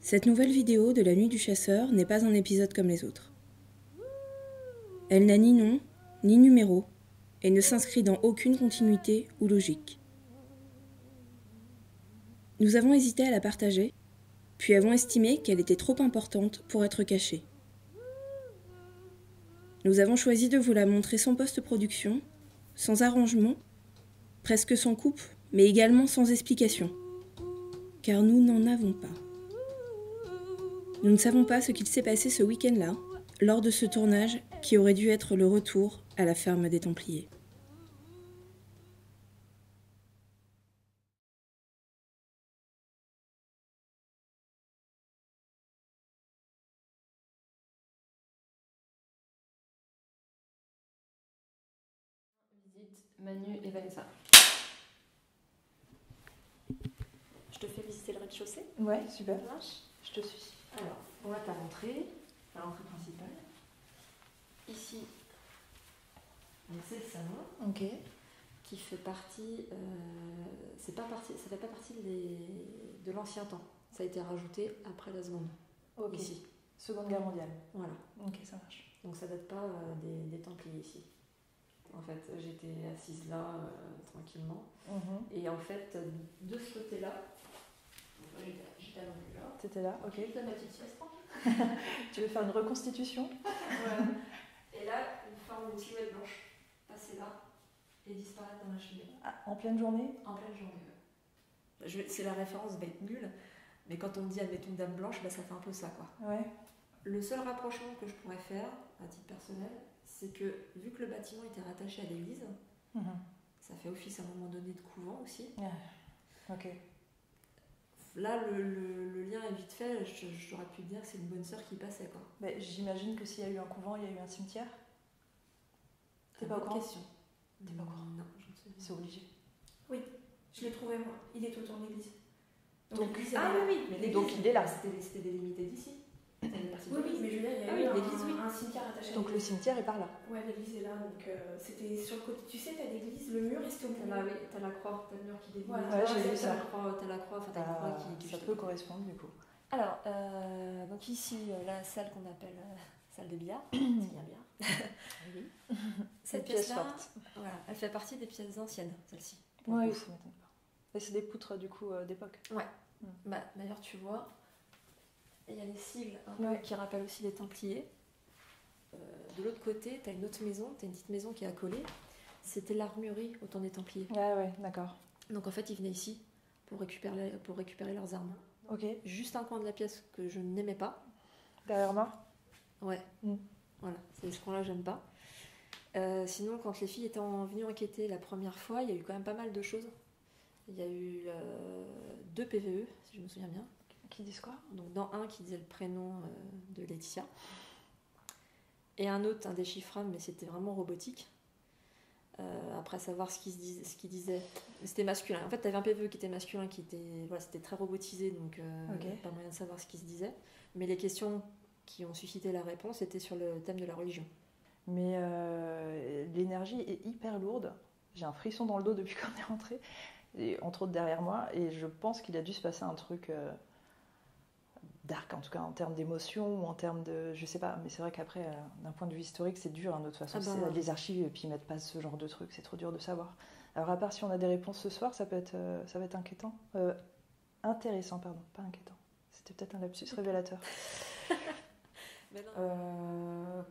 Cette nouvelle vidéo de la nuit du chasseur n'est pas un épisode comme les autres. Elle n'a ni nom, ni numéro, et ne s'inscrit dans aucune continuité ou logique. Nous avons hésité à la partager, puis avons estimé qu'elle était trop importante pour être cachée. Nous avons choisi de vous la montrer sans post-production, sans arrangement, presque sans coupe, mais également sans explication, car nous n'en avons pas. Nous ne savons pas ce qu'il s'est passé ce week-end-là, lors de ce tournage qui aurait dû être le retour à la ferme des Templiers. Visite Manu et Vanessa. Je te fais visiter le rez-de-chaussée. Ouais, super. Ça marche ? Je te suis. Alors, on va ta rentrée, la rentrée principale. Ici, donc c'est le salon Ok. qui fait partie, ça fait pas partie de l'ancien temps. Ça a été rajouté après la seconde. Ok. Ici, Seconde Guerre mondiale. voilà. Ok, ça marche. Donc ça date pas des Templiers ici. En fait, j'étais assise là tranquillement. Et en fait, de ce côté-là, j'étais allongée là. T'étais là, ok. Je donne ma petite sieste tranquille. Tu veux faire une reconstitution? Voilà. Et là, une forme de silhouette blanche passer là et disparaître dans la cheminée. Ah, en pleine journée? En pleine journée. C'est la référence va être nulle, mais quand on me dit admettons dame blanche, bah, ça fait un peu ça quoi. Ouais. Le seul rapprochement que je pourrais faire, à titre personnel, c'est que vu que le bâtiment était rattaché à l'église, ça fait office à un moment donné de couvent aussi. Ok. Là, le lien est vite fait, j'aurais pu dire que c'est une bonne sœur qui passait quoi. Mais j'imagine que s'il y a eu un couvent, il y a eu un cimetière. T'es pas au courant? Question. T'es pas au courant? Non, je ne sais pas. C'est obligé. Oui, je l'ai trouvé moi. Il est autour de l'église. Donc, l'église, Ah elle est là. oui, mais l'église, donc il est là. C'était délimité d'ici. Oui, oui, mais je veux dire, il y a Ah eu oui, l'église, oui. un cimetière attaché à Donc le l'église. cimetière est par là. Ouais, l'église est là, donc c'était sur le côté. Tu sais, t'as l'église, le mur est au milieu. T'as la croix, t'as le mur qui délimite. Voilà. Ouais, j'ai vu ça. T'as la croix, enfin t'as une croix qui Ça peut correspondre du coup. Alors, donc ici, la salle qu'on appelle salle de billard, parce qu'il y a un billard. Oui. Cette pièce pièce-là, forte. voilà, elle fait partie des pièces anciennes, celle-ci. Oui, ça m'étonne pas. Et c'est des poutres du coup d'époque. Bah, d'ailleurs, tu vois, il y a les sigles un peu Ouais. qui rappellent aussi les Templiers. De l'autre côté, t'as une autre maison, t'as une petite maison qui est accolée. C'était l'armurerie au temps des Templiers. Ah ouais, d'accord. Donc en fait, ils venaient ici pour récupérer leurs armes. Ok. Juste un coin de la pièce que je n'aimais pas. Derrière moi? Ouais. Voilà, c'est ce coin-là, j'aime pas. Sinon, quand les filles étaient venues enquêter la première fois, il y a eu quand même pas mal de choses. Il y a eu 2 PVE, si je me souviens bien. Qui disent quoi? Donc dans un qui disait le prénom de Laetitia. Et un autre, un déchiffrable, mais c'était vraiment robotique. Après savoir ce qu'il disait. C'était masculin. En fait, tu avais un PVE qui était masculin, c'était très robotisé, donc pas moyen de savoir ce qu'il se disait. Mais les questions qui ont suscité la réponse étaient sur le thème de la religion. Mais l'énergie est hyper lourde. J'ai un frisson dans le dos depuis qu'on est rentré, et entre autres derrière moi, et je pense qu'il a dû se passer un truc dark, en tout cas en termes d'émotion ou en termes de... Je sais pas, mais c'est vrai qu'après, d'un point de vue historique, c'est dur, de toute façon. C'est des archives, et puis ils mettent pas ce genre de trucs, c'est trop dur de savoir. Alors à part si on a des réponses ce soir, ça va être inquiétant. Intéressant, pardon, pas inquiétant. C'était peut-être un lapsus révélateur.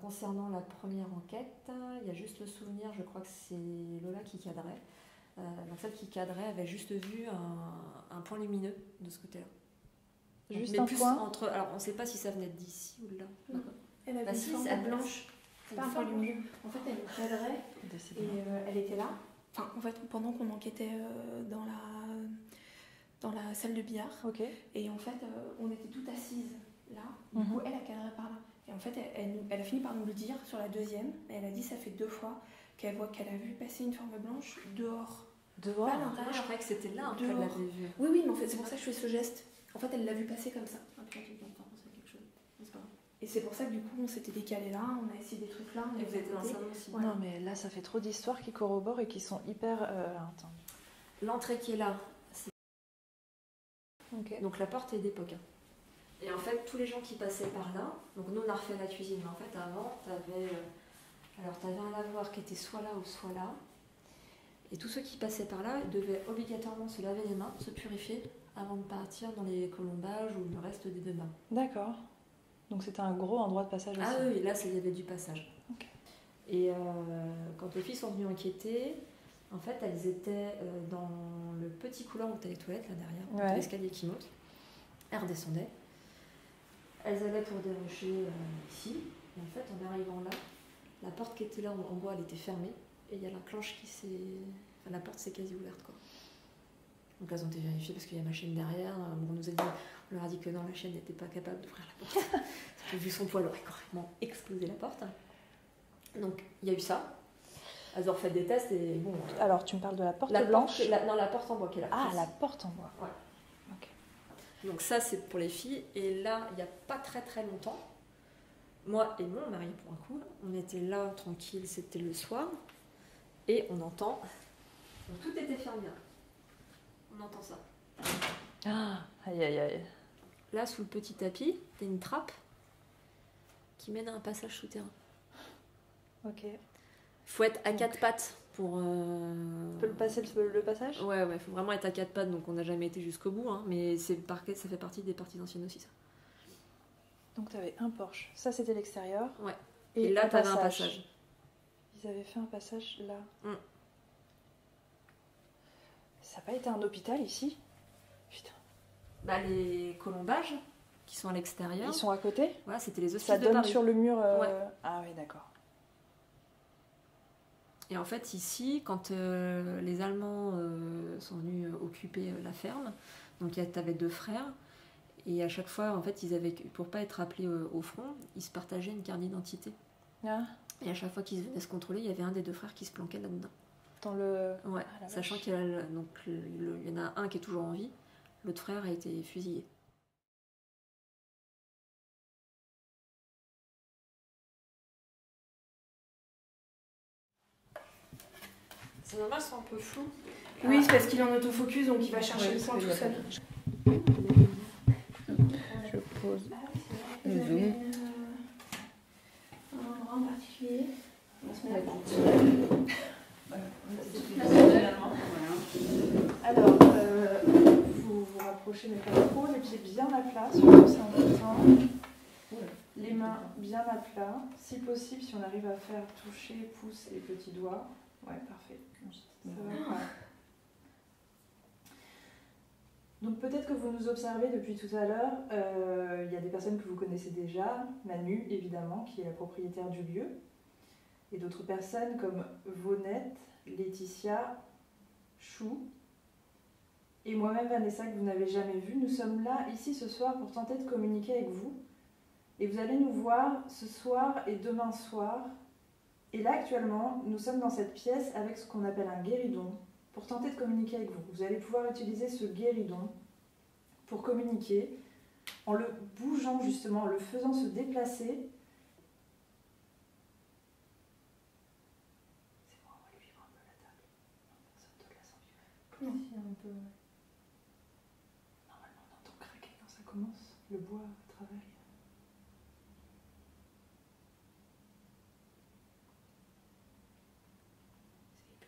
Concernant la première enquête, il y a juste le souvenir, je crois que c'est Lola qui cadrait. Donc celle qui cadrait avait juste vu un point lumineux de ce côté-là. Juste mais un plus point. Alors on ne sait pas si ça venait d'ici ou de là. Elle avait Bah une si, forme c'est blanche. C'est pas un point lumineux. En fait, elle me cadrait et elle était là. Enfin, en fait, pendant qu'on enquêtait dans la salle de billard. Ok. Et en fait, on était toutes assises là. Du coup, elle a cadré par là. Et en fait, elle a fini par nous le dire sur la deuxième. Et elle a dit ça fait 2 fois qu'elle a vu passer une forme blanche dehors. Dehors? Pas à l'intérieur. Je croyais que c'était là qu'elle Dehors. l'avait vu. Oui, mais en fait, c'est pour ça que je fais ce geste. En fait, elle l'a vu passer comme ça. Et c'est pour ça que du coup, on s'était décalé là, on a essayé des trucs là. Et vous étiez dans le salon aussi. Voilà. Non, mais là, ça fait trop d'histoires qui corroborent et qui sont hyper... Attends. L'entrée qui est là, c'est... Ok. Donc la porte est d'époque. Et en fait, tous les gens qui passaient par là, donc nous on a refait la cuisine, mais en fait avant, t'avais un lavoir qui était soit là ou soit là. Et tous ceux qui passaient par là devaient obligatoirement se laver les mains, se purifier avant de partir dans les colombages ou le reste des deux bains. D'accord. Donc c'était un gros endroit de passage aussi. Ah oui, là il y avait du passage. Okay. Et quand les filles sont venues enquêter, en fait elles étaient dans le petit couloir où tu as les toilettes là derrière, ouais. L'escalier qui monte. Elles redescendaient. Elles allaient pour dérocher ici. Et en fait en arrivant là, la porte qui était là en bois elle était fermée. Et il y a la cloche qui s'est... Enfin, la porte s'est quasi ouverte, quoi. Donc elles ont été vérifiées parce qu'il y a ma chaîne derrière. Bon, on leur a dit que non, la chaîne n'était pas capable d'ouvrir la porte. Parce que vu son poids, elle aurait carrément explosé la porte. Donc il y a eu ça. Elles ont refait des tests et bon... Alors tu me parles de la porte blanche Non, la porte en bois qui est là. Ah, la porte en bois. Ouais. Okay. Donc ça, c'est pour les filles. Et là, il n'y a pas très très longtemps, moi et mon mari, pour un coup, on était là, tranquille, c'était le soir. Et on entend... Donc, tout était fermé. On entend ça. Ah, aïe aïe aïe. Là, sous le petit tapis, t'as une trappe qui mène à un passage souterrain. Ok. Faut être à quatre pattes pour... Peut le passer le passage ? Ouais, faut vraiment être à quatre pattes, donc on n'a jamais été jusqu'au bout, hein, mais ça fait partie des parties anciennes aussi, ça. Donc t'avais un porche. Ça, c'était l'extérieur. Ouais. Et là, t'avais un passage. Ils avaient fait un passage là. Mm. Ça n'a pas été un hôpital ici ? Putain. Bah, les colombages qui sont à l'extérieur. Ils sont à côté ? Ouais, c'était les hospices de Paris. Ça donne sur le mur. Ouais. Ah oui, d'accord. Et en fait, ici, quand les Allemands sont venus occuper la ferme, donc t'avais 2 frères, et à chaque fois, en fait, pour pas être appelés au front, ils se partageaient une carte d'identité. Ah. Et à chaque fois qu'ils venaient se contrôler, il y avait un des 2 frères qui se planquait là-dedans. Dans le... Ouais, sachant qu'il y en a un qui est toujours en vie, l'autre frère a été fusillé. C'est normal, c'est un peu flou. Oui, c'est parce qu'il est en autofocus, donc il va chercher le point tout seul. Je pose le zoom. Un endroit en particulier. On se met Alors, vous vous rapprochez, mais pas trop, les pieds bien à plat, surtout c'est important. Les mains bien à plat. Si possible, si on arrive à faire toucher pouce et petits doigts. Ouais, parfait. Ça va. Donc peut-être que vous nous observez depuis tout à l'heure. Il y a des personnes que vous connaissez déjà. Manu, évidemment, qui est la propriétaire du lieu. Et d'autres personnes comme Vonette, Laetitia, Chou et moi-même Vanessa, que vous n'avez jamais vu. Nous sommes là, ici, ce soir, pour tenter de communiquer avec vous. Et vous allez nous voir ce soir et demain soir. Et là, actuellement, nous sommes dans cette pièce avec ce qu'on appelle un guéridon pour tenter de communiquer avec vous. Vous allez pouvoir utiliser ce guéridon pour communiquer en le bougeant justement, en le faisant se déplacer. C'est bon, on va lui vivre un peu la table. Non, personne ne te laisse en vivre. Ici, un peu... Normalement, on entend craquer quand ça commence. Le bois travaille.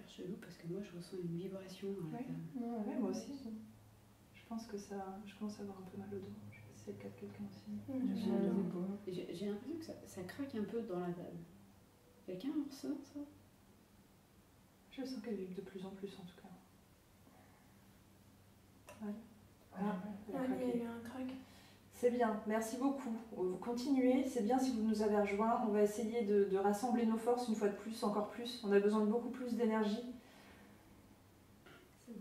Chelou parce que moi je ressens une vibration dans la table. Ouais, moi aussi. Je pense que je commence à avoir un peu mal au dos. Je sais pas si c'est le cas de quelqu'un aussi. J'ai l'impression que ça craque un peu dans la table. Quelqu'un en ressent ça ? Je sens qu'elle vibre de plus en plus en tout cas. Ouais. Il y a eu un crack. C'est bien, merci beaucoup. Vous continuez, c'est bien si vous nous avez rejoints. On va essayer de rassembler nos forces une fois de plus, encore plus. On a besoin de beaucoup plus d'énergie. C'est bon.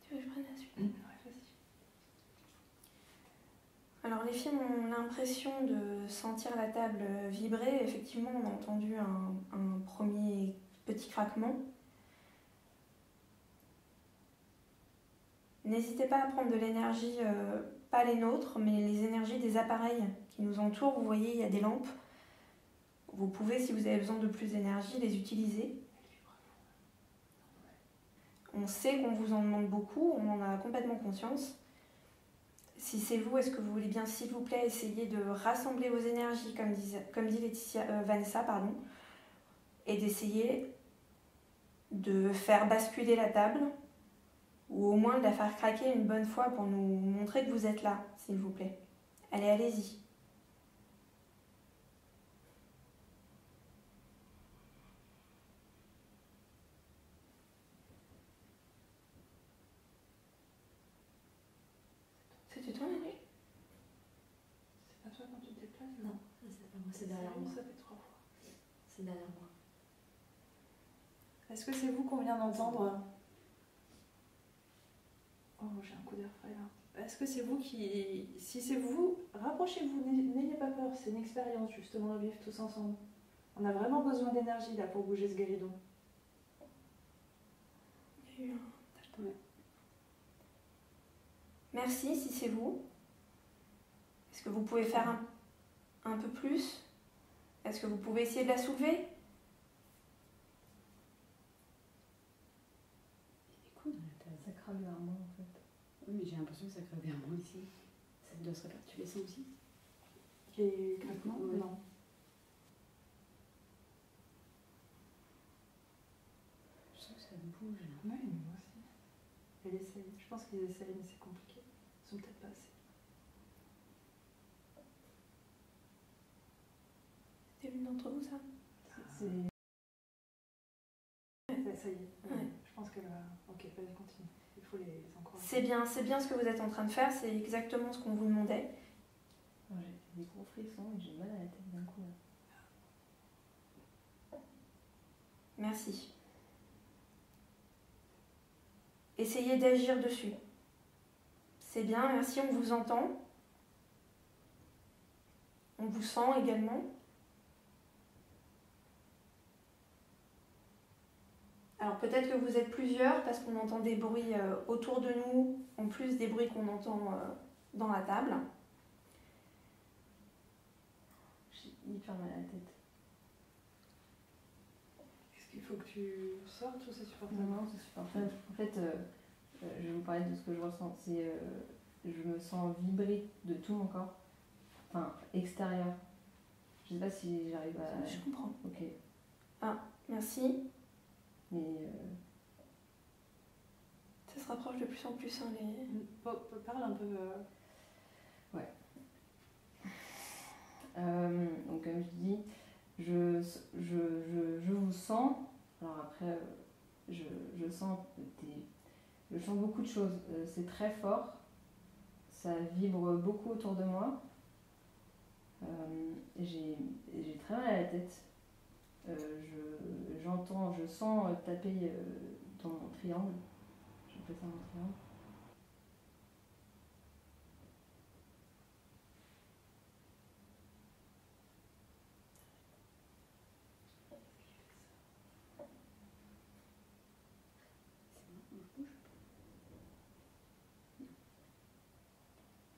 Tu veux que je prenne la suite ? Ouais, vas-y. Alors les filles ont l'impression de sentir la table vibrer. Effectivement, on a entendu un premier petit craquement. N'hésitez pas à prendre de l'énergie, pas les nôtres, mais les énergies des appareils qui nous entourent. Vous voyez, il y a des lampes. Vous pouvez, si vous avez besoin de plus d'énergie, les utiliser. On sait qu'on vous en demande beaucoup, on en a complètement conscience. si c'est vous, est-ce que vous voulez bien, s'il vous plaît, essayer de rassembler vos énergies, comme dit Vanessa, pardon, et d'essayer de faire basculer la table, ou au moins de la faire craquer une bonne fois pour nous montrer que vous êtes là, s'il vous plaît. Allez, allez-y. C'était toi, Manu? C'est pas toi quand tu te déplaces? Non, c'est pas moi, c'est derrière moi. Ça fait 3 fois. C'est derrière moi. Est-ce que c'est vous qu'on vient d'entendre? Oh, j'ai un coup d'air frais là. Est-ce que c'est vous qui... Si c'est vous, rapprochez-vous, n'ayez pas peur, c'est une expérience justement à vivre tous ensemble. On a vraiment besoin d'énergie là pour bouger ce guéridon. Il y a eu un... Merci, si c'est vous. Est-ce que vous pouvez faire un peu plus? Est-ce que vous pouvez essayer de la soulever? Ça craque vers moi en fait. Oui, mais j'ai l'impression que ça craque vers moi ici. Ça doit se répéter. Tu les sens aussi? Les craquements? Ouais. Non. Je sens que ça bouge. Oui, mais moi aussi. Elle essaye. Je pense qu'ils essayent, mais c'est compliqué. Ils sont peut-être pas assez. C'était l'une d'entre vous, ça? Ça y est. Ouais. Je pense qu'elle va... Ok, vas-y, continue. Il faut les encourager. C'est bien ce que vous êtes en train de faire, c'est exactement ce qu'on vous demandait. J'ai des gros frissons et j'ai mal à la tête d'un coup. Là. Merci. Essayez d'agir dessus. C'est bien, merci, on vous entend. On vous sent également. Alors peut-être que vous êtes plusieurs parce qu'on entend des bruits autour de nous, en plus des bruits qu'on entend dans la table. J'ai hyper mal à la tête. Est-ce qu'il faut que tu sortes ou c'est supportable? Non, c'est supportable. En fait, je vais vous parler de ce que je ressens. C'est, je me sens vibrer de tout mon corps, enfin extérieur. Je sais pas si j'arrive à... Je comprends. Ok. Merci. Mais Ça se rapproche de plus en plus. Hein, Parle un peu. donc comme je dis, je vous sens. Alors après, je sens beaucoup de choses. C'est très fort. Ça vibre beaucoup autour de moi. J'ai très mal à la tête. Je sens taper dans mon triangle. J'appelle ça mon triangle.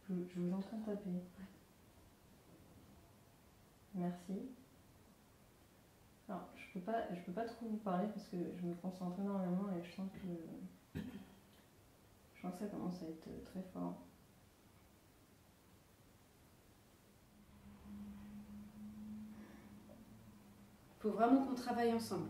Je vous entends taper. Merci. Alors, je peux pas trop vous parler parce que je me concentre énormément et je sens que ça commence à être très fort. Il faut vraiment qu'on travaille ensemble.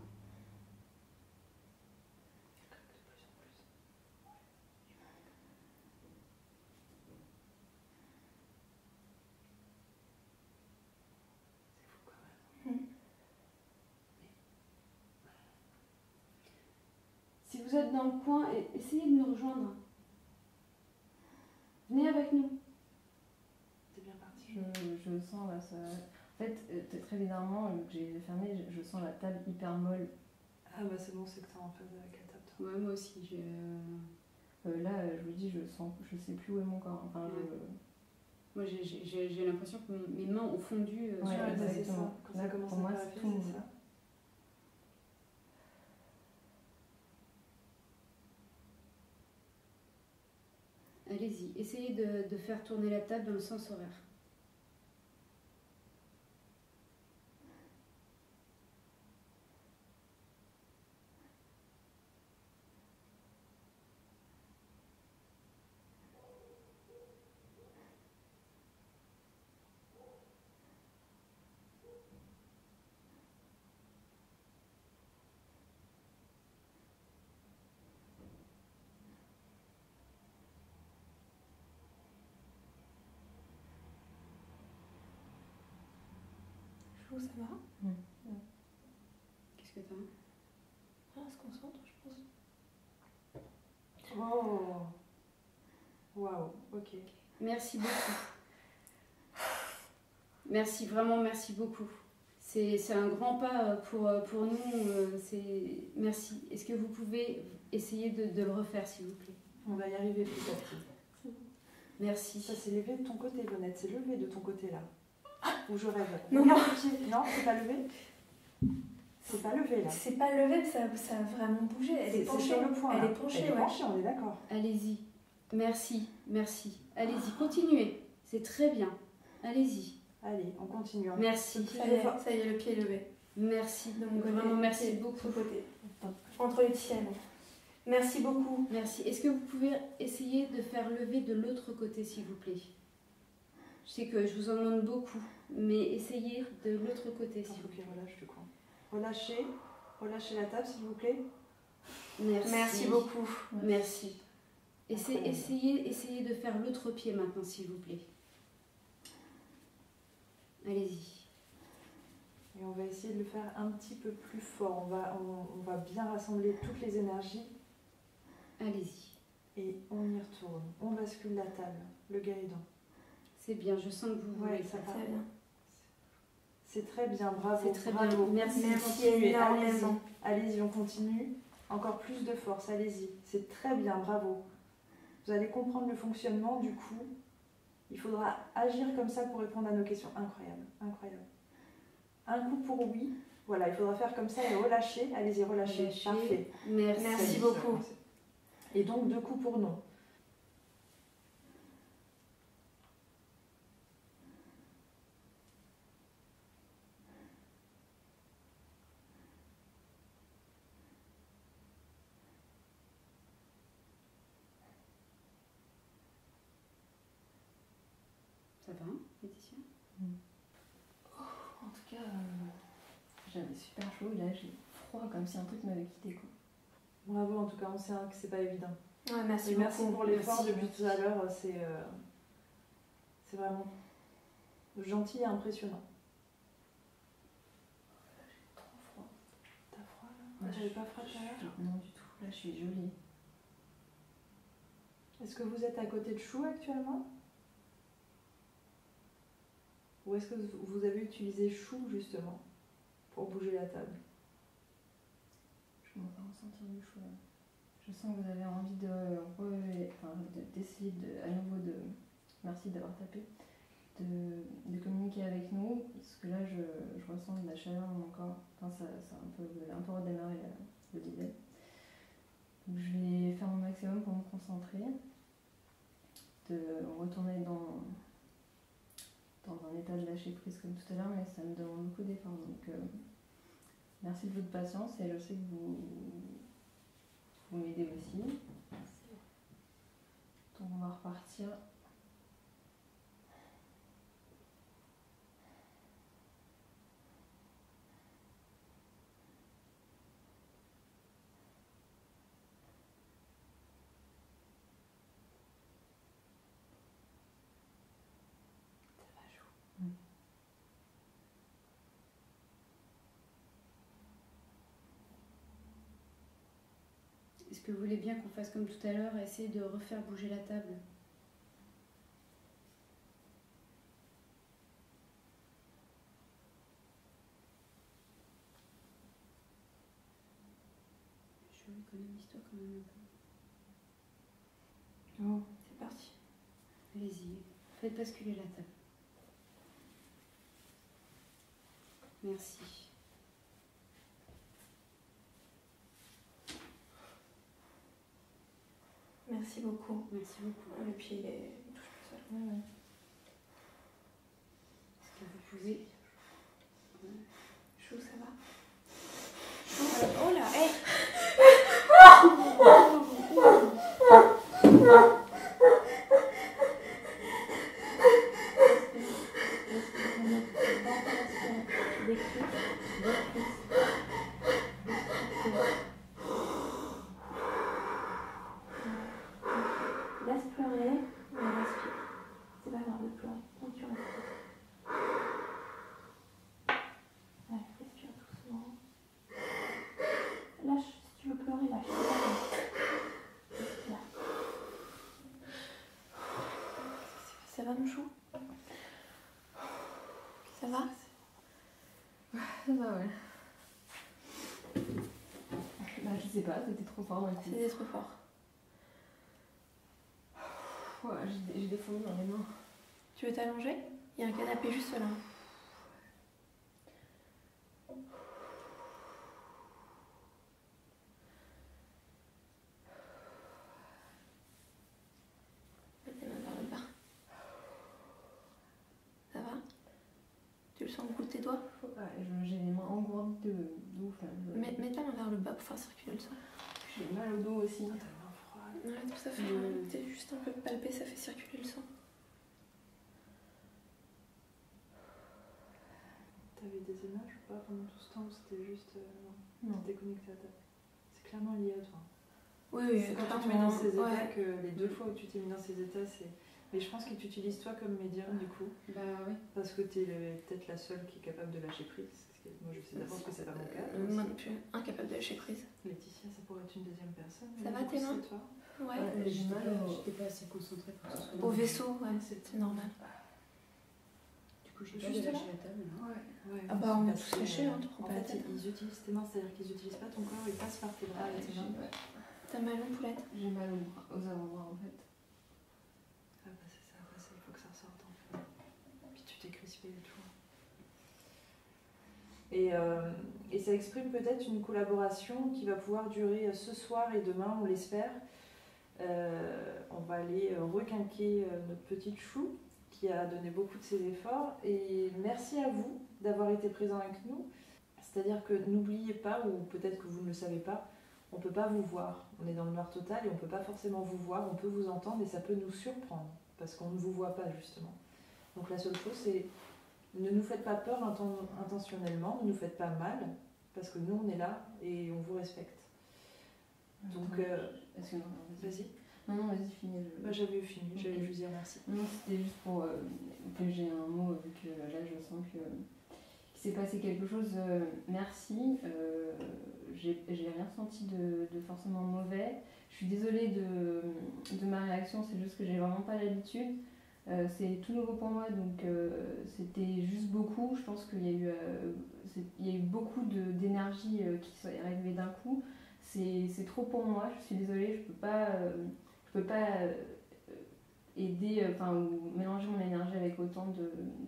Si vous êtes dans le coin, essayez de nous rejoindre. Venez avec nous. C'est bien parti. Je sens là, ça... En fait, très bizarrement, vu que j'ai les yeux fermés, je sens la table hyper molle. Ah bah c'est bon, c'est que t'es en phase avec la table. Toi. Ouais, moi aussi. Là, je vous dis, je sais plus où est mon corps. Enfin, Moi, j'ai l'impression que mes mains ont fondu sur Ouais, la table. c'est ça. exactement. Quand ça Là, commence pour à moi, paraître, c'est tout. c'est ça. Allez-y, essayez de faire tourner la table dans le sens horaire. Chou, ça va? Qu'est-ce que t'as? Ah, on se concentre, je pense. Oh. Waouh, ok. Merci beaucoup. Merci, vraiment merci beaucoup. C'est un grand pas pour nous. Merci. Est-ce que vous pouvez essayer de le refaire, s'il vous plaît? On va y arriver petit à petit. Merci. Ça s'est levé de ton côté, Vonette. C'est levé de ton côté, là. Ou je rêve. Non, Regarde non. le pied. Non, c'est pas levé. C'est pas levé, là. C'est pas levé, ça a vraiment bougé. Elle est C'est penchée. sur le point. Elle là. est penchée, Elle est ouais. penchée, on est d'accord. Allez-y. Merci, merci. Allez-y, continuez. C'est très bien. Allez-y. Allez, on continue. hein. Merci. Ça y est, le pied est levé. Merci. De mon côté, Vraiment, merci pied, beaucoup. de ton côté. Entre les tiennes. Merci beaucoup. Merci. Est-ce que vous pouvez essayer de faire lever de l'autre côté, s'il vous plaît? Je sais que je vous en demande beaucoup, mais essayez de l'autre côté, s'il vous Ok, plaît. relâche du coin. Relâchez la table, s'il vous plaît. Merci. Merci beaucoup. Merci. Incroyable. Essayez de faire l'autre pied maintenant, s'il vous plaît. Allez-y. Et on va essayer de le faire un petit peu plus fort. On va bien rassembler toutes les énergies Allez-y. et on y retourne. On bascule la table, le guéridon. C'est bien, je sens que vous voulez Ouais, le ça faire. part. Très bien. C'est très bien, bravo. C'est très bravo. bien. Merci. Continuez, énormément. allez-y, on continue. Encore plus de force, allez-y. C'est très bien, bravo. Vous allez comprendre le fonctionnement, du coup, il faudra agir comme ça pour répondre à nos questions. Incroyable, incroyable. Un coup pour oui, voilà, il faudra faire comme ça et relâcher. Allez-y, relâchez. Relâchez. Parfait. Merci. Merci beaucoup. Et donc, 2 coups pour non. Ça va, Laetitia? En tout cas, j'avais super chaud et là j'ai froid comme si un truc m'avait quitté quoi. Bravo, en tout cas, on sait que c'est pas évident. Ouais, merci Et merci beaucoup. pour l'effort Merci. depuis tout à l'heure. C'est vraiment gentil et impressionnant. Trop froid. T'as froid là Ouais, T'avais pas froid tout à l'heure? Non du tout, là je suis gelée. Est-ce que vous êtes à côté de Chou actuellement? Ou est-ce que vous avez utilisé Chou justement pour bouger la table? Je commence à ressentir du chaud là. Je sens que vous avez envie d'essayer à nouveau de. Merci d'avoir tapé. De communiquer avec nous, parce que là je ressens de la chaleur dans mon corps. Enfin, vous avez un peu redémarré le dixième. Donc je vais faire mon maximum pour me concentrer, de retourner dans un état de lâcher prise comme tout à l'heure, mais ça me demande beaucoup d'efforts. Donc merci de votre patience et je sais que vous m'aidez aussi. Donc on va repartir. Est-ce que vous voulez bien qu'on fasse comme tout à l'heure, essayer de refaire bouger la table? Je économise-toi quand même un peu. Oh, c'est parti. Allez-y, faites basculer la table. Merci. Merci beaucoup. Merci beaucoup. Le pied il touche tout seul. Est-ce que vous pouvez... Chou, ça va? Chou, oh là, hé! Laisse pleurer, mais respire. C'est pas grave de pleurer. Donc tu respires. Lâche, si tu veux pleurer, lâche. Là. Ça va mon chou? Ça va? Ça va, ouais. Bah, je sais pas, c'était trop fort d'un coup. C'était trop fort. Ouais, j'ai des fourmis dans les mains. Tu veux t'allonger? Il y a un canapé juste là. Mets tes mains vers le bas. Ça va? Tu le sens au bout de tes doigts? Ouais, j'ai les mains engourdies de ouf là. Mets ta main vers le bas pour faire circuler le sang. J'ai mal au dos aussi. Ouais, tout ça fait. T'es juste un peu palpé, ça fait circuler le sang. T'avais des images ou pas pendant tout ce temps ou c'était juste Non. déconnecté à ta... C'est clairement lié à toi. Oui, C'est quand tu te mets dans ces états que les 2 fois où tu t'es mis dans ces états, c'est... Mais je pense que tu utilises toi comme médium du coup. Bah oui. Parce que t'es peut-être la seule qui est capable de lâcher prise. Moi je sais d'abord que c'est pas mon cas. Moi non plus, incapable de lâcher prise. Laetitia, ça pourrait être une deuxième personne. Ça va du coup, tes mains? c'est toi. Ouais. J'étais pas assez concentrée pour que ce soit Au vaisseau, ouais, c'est normal. Du coup, j'ai Juste pas là lâché la table. Non. Ouais. Ah bah on est tous lâchés, hein, tu prends En pas la fait, tête. ils utilisent tes mains, c'est-à-dire qu'ils n'utilisent pas ton corps, ils passent par tes bras et tes mains. T'as mal aux poulettes? J'ai mal aux avant-bras en fait. Ah bah c'est ça, il faut que ça ressorte en fait. Puis tu t'es crispé et tout. Et ça exprime peut-être une collaboration qui va pouvoir durer ce soir et demain, on l'espère. On va aller requinquer notre petite chou qui a donné beaucoup de ses efforts. Et merci à vous d'avoir été présents avec nous. C'est-à-dire que n'oubliez pas, ou peut-être que vous ne le savez pas, on ne peut pas vous voir. On est dans le noir total et on ne peut pas forcément vous voir. On peut vous entendre et ça peut nous surprendre parce qu'on ne vous voit pas justement. Donc la seule chose, c'est ne nous faites pas peur intentionnellement, ne nous faites pas mal parce que nous on est là et on vous respecte. Donc, Est-ce que non, vas-y. Non, vas-y, finis. Bah, j'avais fini, j'allais juste dire merci. Non, c'était juste pour que j'ai un mot, vu que là je sens qu'il s'est passé quelque chose. Merci. J'ai rien senti de forcément mauvais. Je suis désolée de ma réaction, c'est juste que j'ai vraiment pas l'habitude. C'est tout nouveau pour moi, donc c'était juste beaucoup. Je pense qu'il y a eu beaucoup d'énergie qui est arrivée d'un coup. C'est trop pour moi, je suis désolée, je peux pas aider, ou mélanger mon énergie avec autant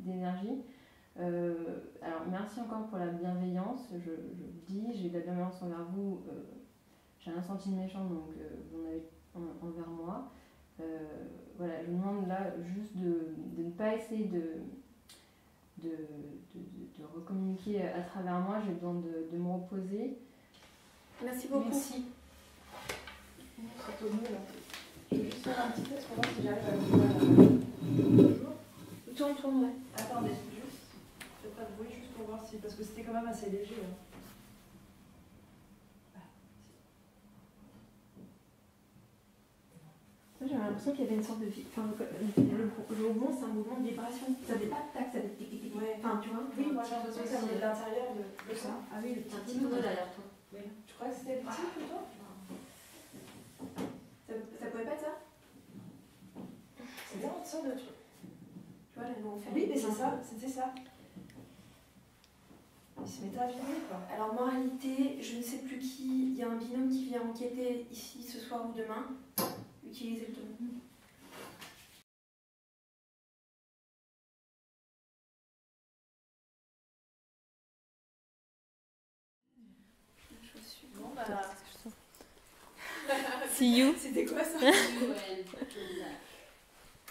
d'énergie. Alors merci encore pour la bienveillance, je le dis, j'ai de la bienveillance envers vous, j'ai rien senti de méchant, donc vous en avez envers moi. Voilà, je vous demande là juste de ne pas essayer de recommuniquer à travers moi, j'ai besoin de me reposer. Merci beaucoup. Merci. C'est au mieux là. Je vais juste faire un petit test pour voir si j'arrive à vous voir. Bonjour. Tourne, ouais. Attendez, juste. Faites pas de bruit juste pour voir si. Parce que c'était quand même assez léger. Hein. J'avais l'impression qu'il y avait une sorte de vie. Enfin, le mouvement, c'est un mouvement de vibration. Ça fait pas tac, ça fait tic tic tic. Ouais. Enfin, tu vois. Oui, moi j'ai l'impression que ça venait de l'intérieur de ça. Ah oui, le petit tonneau derrière toi. Oui. Tu crois que c'était petit plutôt? Ça pouvait pas être ça? C'était une sorte de truc. Tu vois, là, nous on fait. Oui, mais c'est ça, c'était ça. Il se mettait à vibrer quoi. Alors, moralité, je ne sais plus qui. Il y a un binôme qui vient enquêter ici ce soir ou demain. Utilisez le tonneau. Bon bah. See you. C'était quoi ça?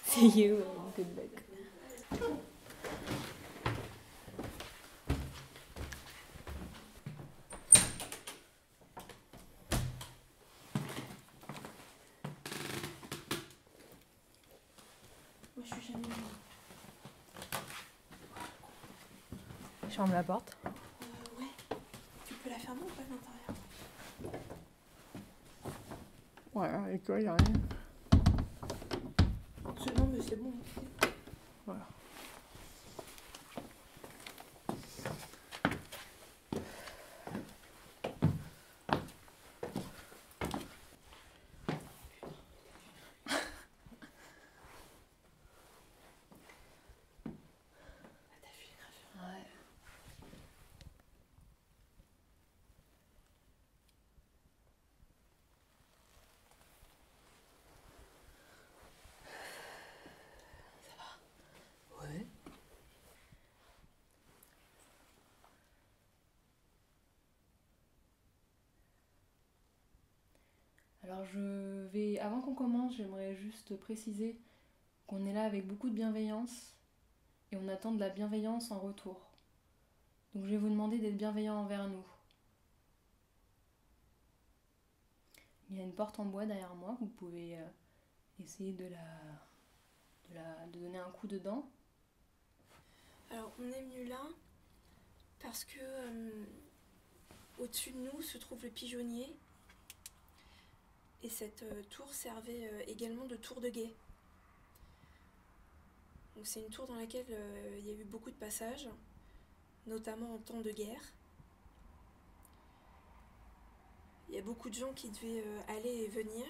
See you. Good luck. Moi, je suis jamais. Je ferme la porte. Ouais. Tu peux la fermer ou pas à l'intérieur? Ouais, avec toi, il n'y a rien. Non, mais c'est bon. Voilà. Alors avant qu'on commence, j'aimerais juste préciser qu'on est là avec beaucoup de bienveillance et on attend de la bienveillance en retour. Donc je vais vous demander d'être bienveillant envers nous. Il y a une porte en bois derrière moi, vous pouvez essayer de donner un coup dedans. Alors on est venu là parce que au-dessus de nous se trouve le pigeonnier et cette tour servait également de tour de guet. Donc c'est une tour dans laquelle il y a eu beaucoup de passages, notamment en temps de guerre. Il y a beaucoup de gens qui devaient aller et venir.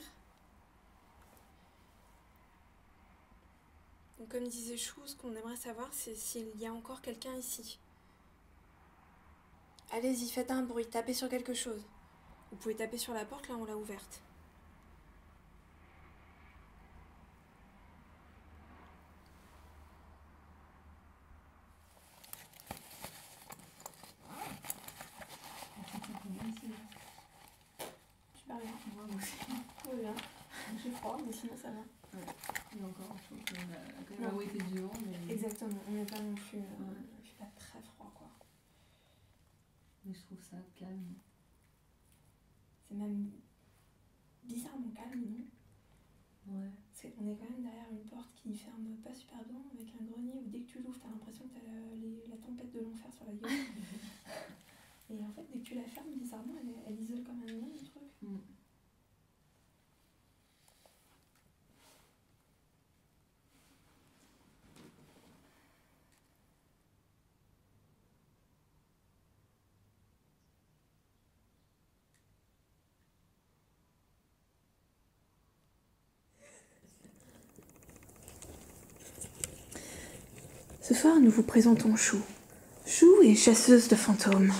Donc comme disait Chou, ce qu'on aimerait savoir, c'est s'il y a encore quelqu'un ici. Allez-y, faites un bruit, tapez sur quelque chose. Vous pouvez taper sur la porte, là on l'a ouverte. Super bien. Moi aussi. Tout va bien. J'ai froid, mais sinon ça va. Ouais. Il y a encore un chose. On a quand même été du vent, mais... Exactement, on n'est pas non plus... il fait pas très froid, quoi. Mais je trouve ça calme. C'est même bizarrement calme, non? Ouais. On est quand même derrière une porte qui ferme pas super bien, avec un grenier où dès que tu l'ouvres, t'as l'impression que t'as la tempête de l'enfer sur la gueule. Et en fait, dès que tu la fermes, bizarrement, elle isole quand même bien le truc. Ce soir, nous vous présentons Chou. Chou est chasseuse de fantômes.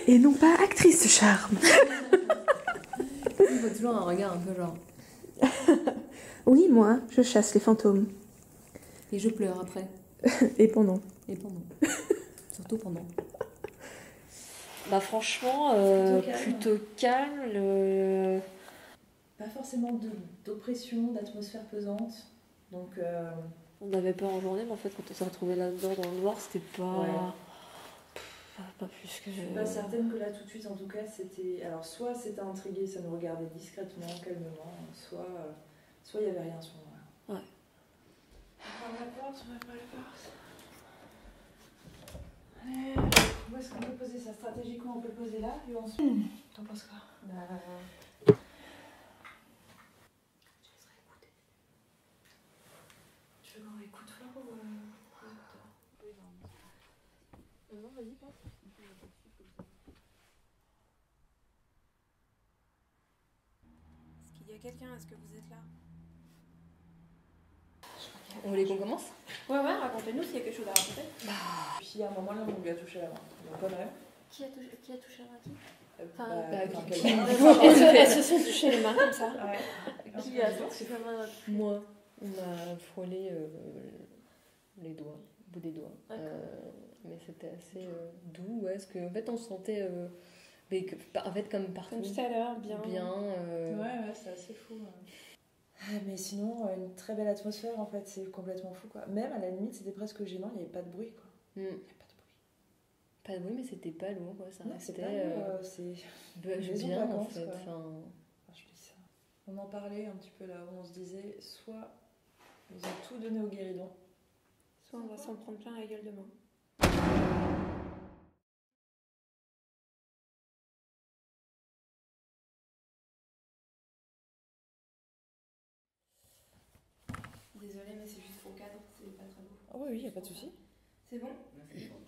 Et non pas actrice de charme. Il faut toujours un regard un peu genre... Oui, moi, je chasse les fantômes. Et je pleure après. Et pendant. Et pendant. Surtout pendant. Bah franchement, plutôt calme. Pas forcément d'oppression, d'atmosphère pesante. Donc, On avait peur en journée, mais en fait, quand on s'est retrouvé là-dedans dans le noir, c'était pas... Ouais. Pas plus que... je suis pas certaine que là, tout de suite, en tout cas, c'était... Alors, soit c'était intrigué, ça nous regardait discrètement, calmement, soit il y avait rien à ce moment-là. Ouais. On ferme la porte, on va pas la porte. Allez, où est-ce qu'on peut poser ça? Stratégiquement, on peut le poser là, et ensuite... T'en penses quoi? Tu veux qu'on réécoute fort ou... Non, vas-y, passe. Est-ce qu'il y a quelqu'un? Est-ce que vous êtes là? Vous voulez qu'on commence? Ouais, racontez-nous s'il y a quelque chose à raconter. Puis à un moment là, on lui a touché la main. Donc quand même. Qui a touché la main qui Elles se sont touchées les mains comme ça. Ouais. Qui a touché la main? Moi, on m'a frôlé les doigts, le bout des doigts. Mais c'était assez doux, ouais, parce qu'en fait on se sentait, en fait comme partout. Comme tout à l'heure, bien. Ouais, c'est assez fou. Mais sinon, une très belle atmosphère en fait, c'est complètement fou quoi. Même à la limite, c'était presque gênant, il n'y avait pas de bruit quoi. Il n'y avait pas de bruit. Pas de bruit, mais c'était pas lourd, quoi. Ça Non, restait c'est pas lourd, c'est bien en vacances, fait. quoi. Enfin... Je dis ça. On en parlait un petit peu là où on se disait soit ils ont tout donné au guéridon, Soit on va s'en prendre plein la gueule demain. Désolée, mais c'est juste pour cadre, c'est pas très beau. Ah oui, il n'y a pas de souci. C'est bon?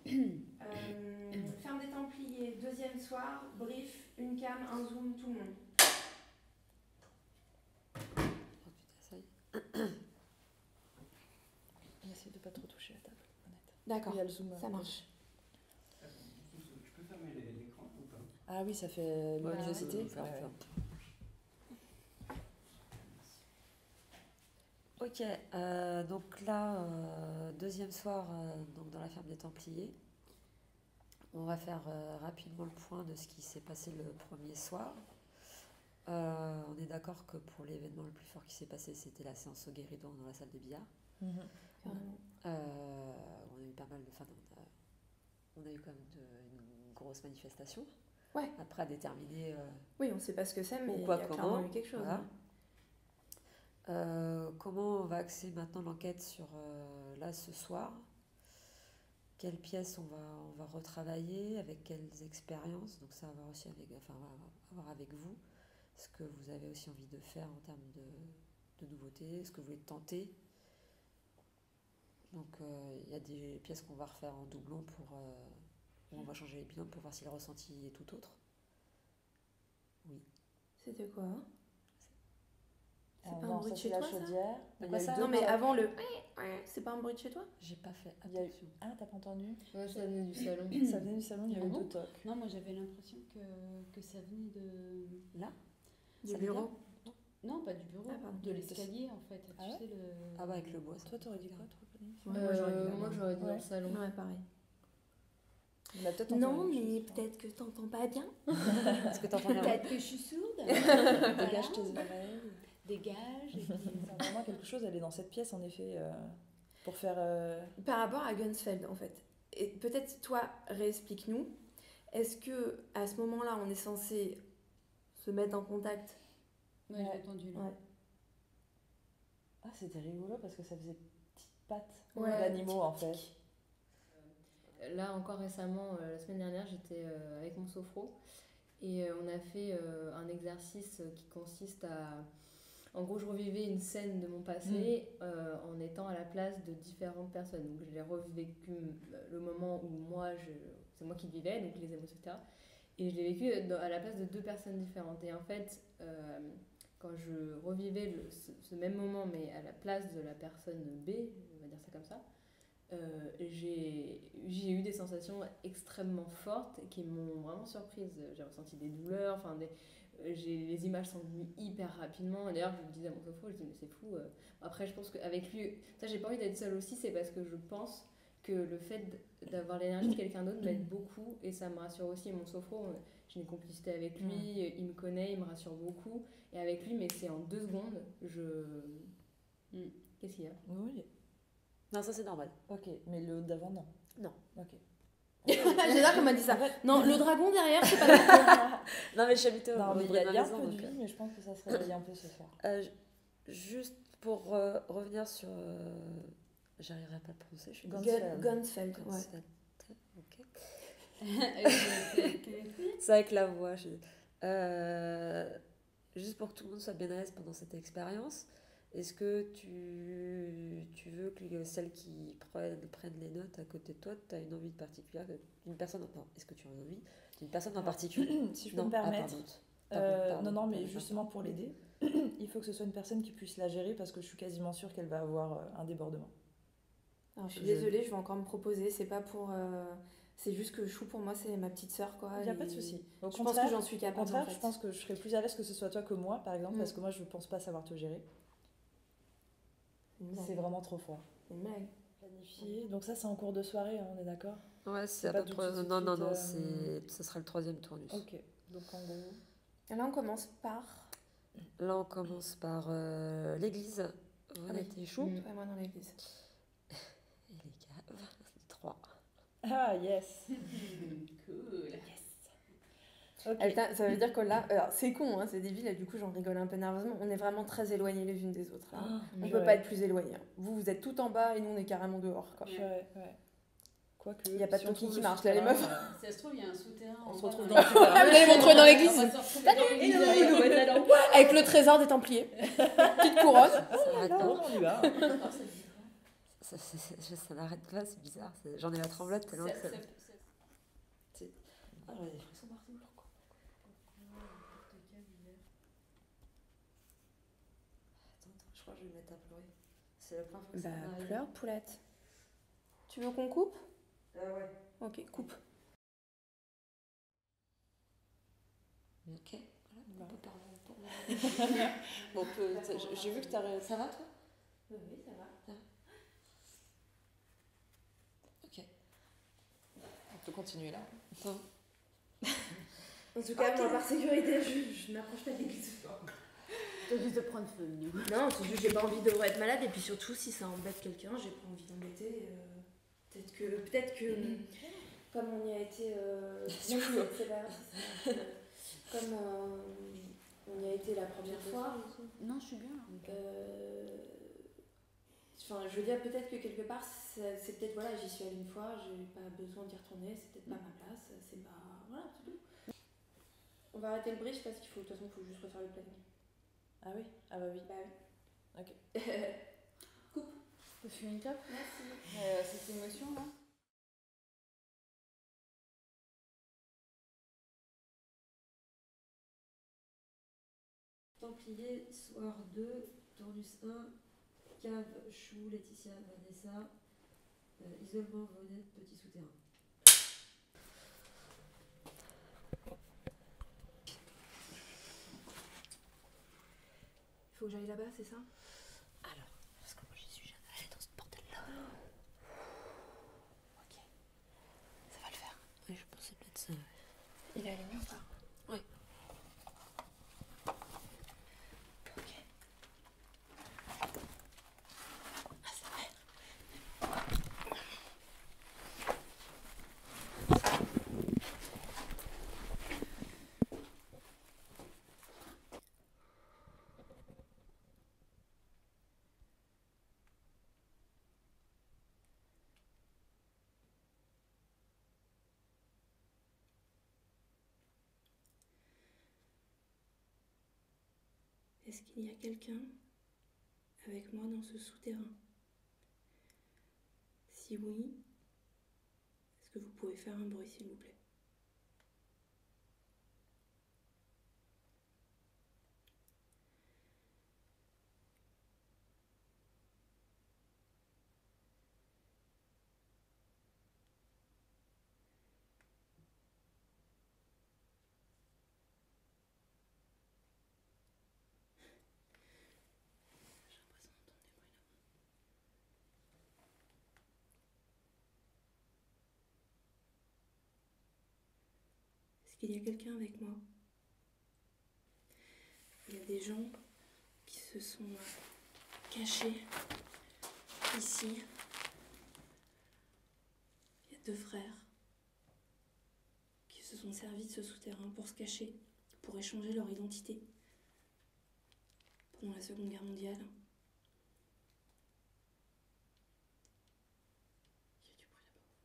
Ferme des Templiers, deuxième soir, brief, une cam, un zoom, tout le monde. Ça y est. On essaie de pas trop toucher la table, honnête. D'accord, Il y a le zoom. ça marche. Tu peux fermer l'écran ou pas? Ah oui, ça fait luminosité. Ok, donc là, deuxième soir donc dans la ferme des Templiers. On va faire rapidement le point de ce qui s'est passé le premier soir. On est d'accord que pour l'événement le plus fort qui s'est passé, c'était la séance au guéridon dans la salle de billard. On a eu pas mal de... on a eu quand même une grosse manifestation. Ouais. Après, à déterminer... Oui, on ne sait pas ce que c'est, mais il y pourquoi, a comment. clairement eu quelque chose. Voilà. Ouais. Comment on va axer maintenant l'enquête sur là ce soir? Quelles pièces on va retravailler, avec quelles expériences? Donc ça va voir aussi avec, on va voir avec vous ce que vous avez aussi envie de faire en termes de nouveautés, ce que vous voulez tenter. Donc il y a des pièces qu'on va refaire en doublon où on va changer les binômes pour voir si le ressenti est tout autre. Oui. C'était quoi? C'est pas un bruit de chez la toi, ça chaudière. De quoi ça? Non, mais avant le... C'est pas un bruit de chez toi? J'ai pas fait Il y a eu- attention. Ah, t'as pas entendu? Ouais, ça venait du salon. Ça venait du salon, il y avait Ah bon 2 tocs. Non, moi j'avais l'impression que ça venait de... Là? Du Ça bureau? Non, pas du bureau, Ah, pardon. de l'escalier en fait. Ah tu ouais sais, le... Ah bah avec le bois. ça Toi, peut t'aurais être dit bien. quoi, toi, Pauline? Moi, j'aurais dit dans le salon. Ouais, pareil. On a peut-être Non, entendu mais quelque chose, peut-être que t'entends pas bien. Est-ce que t'entends bien? Peut-être que je suis sourde. Dégage tes oreilles. Dégage. Et puis... C'est vraiment quelque chose, elle est dans cette pièce en effet, pour faire... Par rapport à Gunsfeld, en fait. Et peut-être, toi, réexplique-nous. Est-ce que à ce moment-là, on est censé se mettre en contact? Ouais, j'ai entendu là. Ouais. Ah, c'était rigolo parce que ça faisait petites pattes Ouais, d'animaux en fait. Là encore récemment, la semaine dernière, j'étais avec mon sophro et on a fait un exercice qui consiste à... En gros, je revivais une scène de mon passé en étant à la place de différentes personnes. Donc, je l'ai revécu le moment où c'est moi qui le vivais, donc les émotions, etc. Et je l'ai vécu à la place de 2 personnes différentes. Et en fait, quand je revivais ce même moment, mais à la place de la personne B, on va dire ça comme ça, j'ai eu des sensations extrêmement fortes qui m'ont vraiment surprise. J'ai ressenti des douleurs, les images sont venues hyper rapidement. Et d'ailleurs, je le disais à mon sophro, je dis mais c'est fou. Après, je pense qu'avec lui, ça j'ai pas envie d'être seule aussi, c'est parce que je pense que le fait d'avoir l'énergie de quelqu'un d'autre m'aide beaucoup et ça me rassure aussi. Mon sophro, j'ai une complicité avec lui, il me connaît, il me rassure beaucoup. Et avec lui, mais c'est en 2 secondes, Qu'est-ce qu'il y a? Oui. Non, ça c'est normal. Ok, mais le d'avant, non. Non. Ok. J'adore qu'on m'a dit ça. Non, le dragon derrière, c'est pas d'accord. Non, mais j'habite au Non, mais il y bruit de a ma un maison, peu de donc, vie, mais je pense que ça se réveille un peu ce soir. juste pour revenir sur... j'arriverai pas à le prononcer, je suis Gunsfeld. Gunsfeld, ouais. Gunsfeld. Ok. Avec C'est avec la voix. Juste pour que tout le monde soit bien à l'aise pendant cette expérience, est-ce que tu veux que celles qui prennent les notes à côté de toi, tu as une envie particulière d'une personne? Non, est-ce que tu as une envie d'une personne en particulier? Si je peux Non, me permettre. pardon, Non, mais pardon. justement pour l'aider, il faut que ce soit une personne qui puisse la gérer parce que je suis quasiment sûre qu'elle va avoir un débordement. Alors, je suis désolée, je vais encore me proposer. C'est pas pour. C'est juste que Chou, pour moi, c'est ma petite sœur, quoi. Il n'y a et pas de souci. Au Je pense que j'en suis Au capable. contraire, En fait. je pense que je serais plus à l'aise que ce soit toi que moi, par exemple, Mm. parce que moi, je ne pense pas savoir te gérer. Une blague. C'est vraiment trop fort. Une blague. Planifié. Donc ça, c'est en cours de soirée, hein, on est d'accord? Ouais, c'est à pas peu tout près... de suite, Non, tout de c'est... ce sera le 3e tournus. Ok. Donc en gros... Et là, on commence par. Là, on commence par l'église. Voilà, oui. t'es chaud. Toi et moi dans l'église. Et les caves. 3. Ah, yes. cool. Ok. Ça veut dire que là, alors, c'est con, hein, c'est débile, et du coup j'en rigole un peu nerveusement. On est vraiment très éloignés les unes des autres. Là. On peut pas être plus éloignés. Hein. Vous êtes tout en bas et nous on est carrément dehors. Quoi. Ouais. Quoique... Il y a pas de si on Toki trouve qui le marche, là, les souterrain, meufs. Ça se trouve, il y a un souterrain. On en se bas retrouve dans dans les- le souterrain. Vous allez me retrouver dans l'église. On va se retrouver dans l'église. Avec le trésor des Templiers. Petite couronne. Ça n'arrête Non, pas. on y va. Ça n'arrête pas, c'est bizarre. J'en ai la tremblote tellement que ça... Ah, j'en ai des frissons partout. Attends, je crois que je vais me mettre à pleurer. C'est la première fois que ça m'arrive. Pleure, poulette. Tu veux qu'on coupe? Ouais. Ok, coupe. Ok, voilà, on peut parler. Bon, j'ai vu que t'as... Ça va, toi? Oui, ça va. Ok. peut continuer là. Attends. En tout cas, moi, par sécurité, je n'approche pas d'église. T'as juste de prendre feu, du coup. Non, c'est juste j'ai pas envie de être malade et puis surtout si ça embête quelqu'un, j'ai pas envie d'embêter. Peut-être que comme on y a été, c'est pas grave, c'est ça. Comme on y a été la première fois. Non, je suis bien. Enfin, je veux dire peut-être que quelque part c'est peut-être voilà, j'y suis allée une fois, j'ai pas besoin d'y retourner, c'est peut-être pas ma place, c'est pas voilà, c'est tout. On va arrêter le bridge parce qu'il faut de toute façon faut juste refaire le planning. Ah oui? Ah bah oui. Bah oui. Ok. Coupe. Je suis une top. Merci. Cette émotion là. Templier, soir 2, Turnus 1, cave, Chou, Laetitia, Vanessa, isolement, Vonette, petit souterrain. Il faut que j'aille là-bas, c'est ça? Alors, parce que moi j'y suis jamais allée dans ce bordel-là. Ok. Ça va le faire. Oui, je pensais peut-être ça. Il est allumé ou pas? Oui. Ok. Ah, c'est vrai. Est-ce qu'il y a quelqu'un avec moi dans ce souterrain? Si oui, est-ce que vous pouvez faire un bruit s'il vous plaît? J'ai l'impression d'entendre des bruits là-bas. Est-ce qu'il y a quelqu'un avec moi? Il y a des gens qui se sont cachés ici. Il y a 2 frères qui se sont servis de ce souterrain pour se cacher, pour échanger leur identité pendant la Seconde Guerre mondiale. Il y a du bruit là-bas.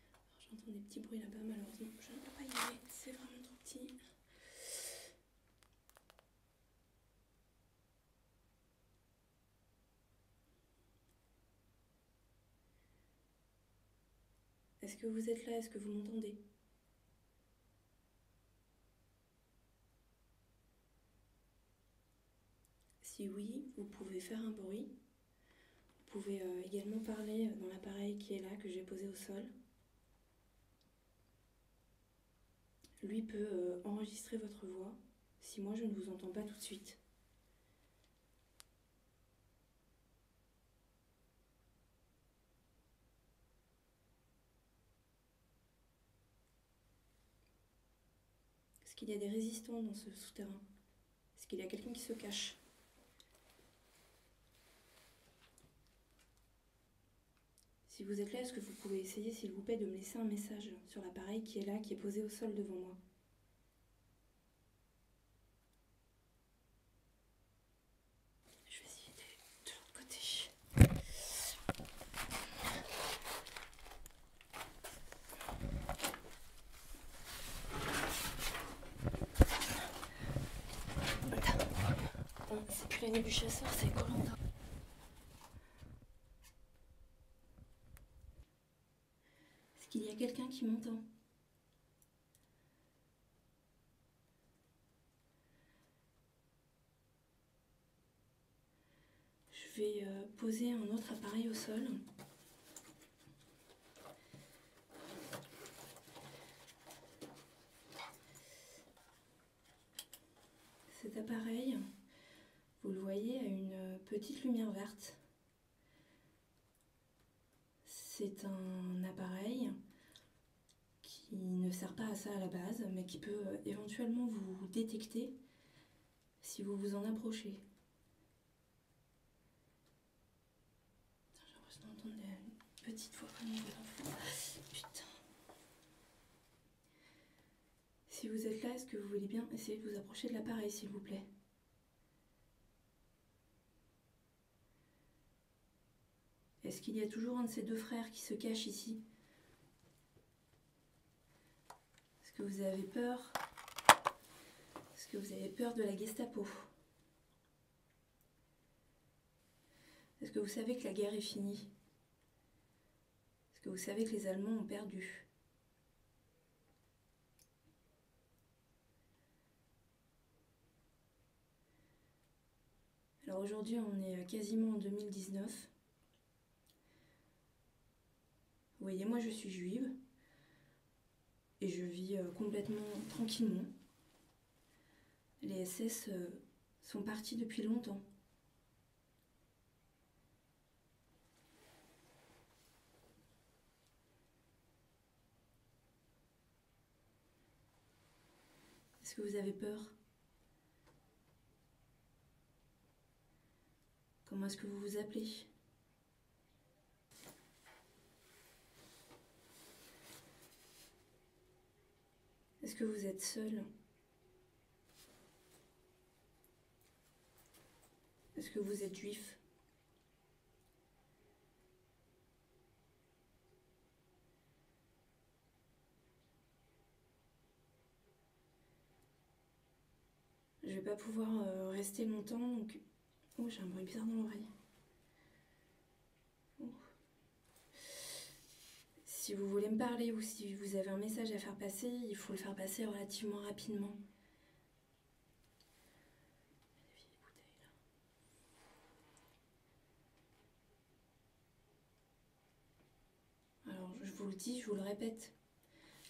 Alors j'entends des petits bruits là-bas, malheureusement je ne peux pas y aller, c'est vraiment trop petit. Est-ce que vous êtes là? Est-ce que vous m'entendez? Si oui, vous pouvez faire un bruit. Vous pouvez également parler dans l'appareil qui est là, que j'ai posé au sol. Lui peut enregistrer votre voix si moi je ne vous entends pas tout de suite. Est-ce qu'il y a des résistants dans ce souterrain? Est-ce qu'il y a quelqu'un qui se cache? Si vous êtes là, est-ce que vous pouvez essayer, s'il vous plaît, de me laisser un message sur l'appareil qui est là, qui est posé au sol devant moi? Je vais essayer d'aller de l'autre côté. Bon, c'est plus la nuit du chasseur, c'est Koh-Lanta. Est-ce qu'il y a quelqu'un qui m'entend? Je vais poser un autre appareil au sol. Cet appareil, vous le voyez voyez une petite lumière verte. C'est un appareil qui ne sert pas à ça à la base, mais qui peut éventuellement vous détecter si vous vous en approchez. J'ai l'impression d'entendre une petite voix comme une enfant. Putain. Si vous êtes là, est-ce que vous voulez bien essayer de vous approcher de l'appareil, s'il vous plaît? Est-ce qu'il y a toujours un de ces deux frères qui se cache ici? Est-ce que vous avez peur? Est-ce que vous avez peur de la Gestapo? Est-ce que vous savez que la guerre est finie? Est-ce que vous savez que les Allemands ont perdu? Alors aujourd'hui, on est quasiment en 2019. Vous voyez, moi je suis juive et je vis complètement tranquillement. Les SS sont partis depuis longtemps. Est-ce que vous avez peur? Comment est-ce que vous vous appelez? Est-ce que vous êtes seul? Est-ce que vous êtes juif? Je vais pas pouvoir rester longtemps, donc... Oh, j'ai un bruit bizarre dans l'oreille. Oh. Si vous voulez me parler ou si vous avez un message à faire passer, il faut le faire passer relativement rapidement. Alors, je vous le dis, je vous le répète,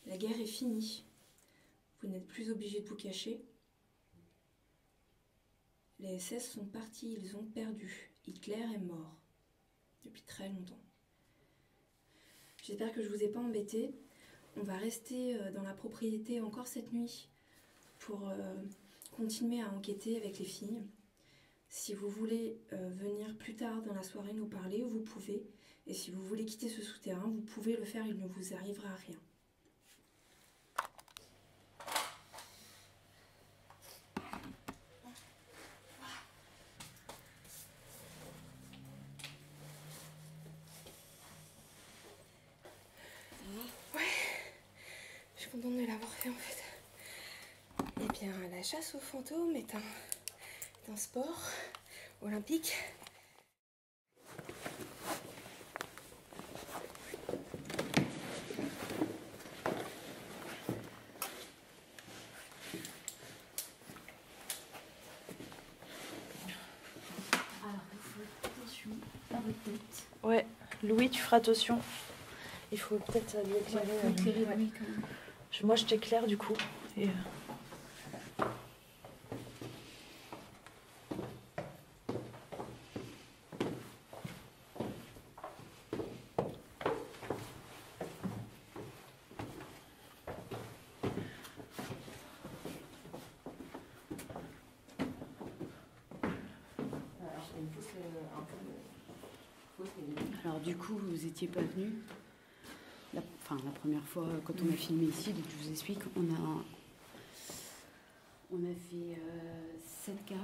la guerre est finie. Vous n'êtes plus obligés de vous cacher. Les SS sont partis, ils ont perdu. Hitler est mort. Depuis très longtemps. J'espère que je ne vous ai pas embêté. On va rester dans la propriété encore cette nuit pour continuer à enquêter avec les filles. Si vous voulez venir plus tard dans la soirée nous parler, vous pouvez. Et si vous voulez quitter ce souterrain, vous pouvez le faire, il ne vous arrivera rien. Contente de l'avoir fait en fait. Eh bien, la chasse aux fantômes est un sport olympique. Alors, il faut attention à votre tête. Ouais, Louis, tu feras attention. Il faut peut-être lui éclairer. Éclairer Louis quand même. Moi, je t'éclaire du coup. Et Alors du coup, vous n'étiez pas venu. La première fois quand on a filmé ici, donc je vous explique, on a fait cette cave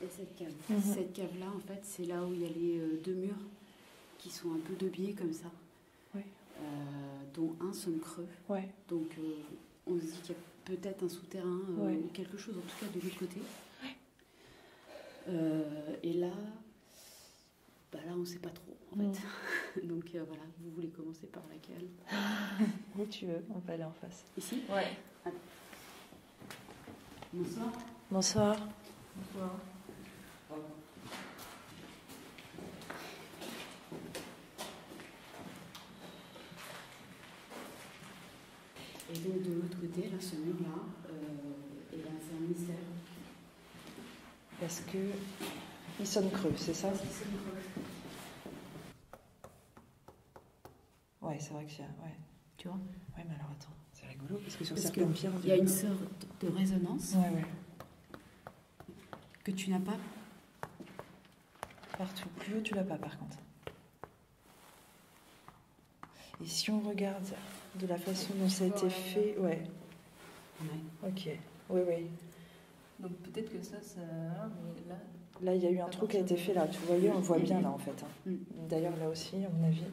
et cette cave. Cette cave-là, en fait, c'est là où il y a les deux murs qui sont un peu de biais comme ça, dont un sonne creux. Ouais. Donc on se dit qu'il y a peut-être un souterrain ou quelque chose, en tout cas de l'autre côté. Et là... là, on ne sait pas trop, en fait. Donc, voilà, vous voulez commencer par laquelle? Où tu veux, on peut aller en face. Ici? Ouais. Allez. Bonsoir. Bonsoir. Bonsoir. Et donc, de l'autre côté, là, ce mur-là, c'est un mystère. Il y a Parce que il sonne creux, c'est ça? Ouais, c'est vrai que c'est... Ouais. Tu vois? Ouais, mais alors attends, c'est rigolo, parce que sur Parce certaines pierres... il y a une sorte de résonance Ouais. que tu n'as pas. Partout. Plus haut, tu l'as pas, par contre. Et si on regarde de la façon dont ça a été fait... Ouais. Ok. Oui. Donc peut-être que ça... Mais là... Là, il y a eu un trou qui a été fait là. Tu voyais, on le voit bien là en fait. D'ailleurs, là aussi, à mon avis.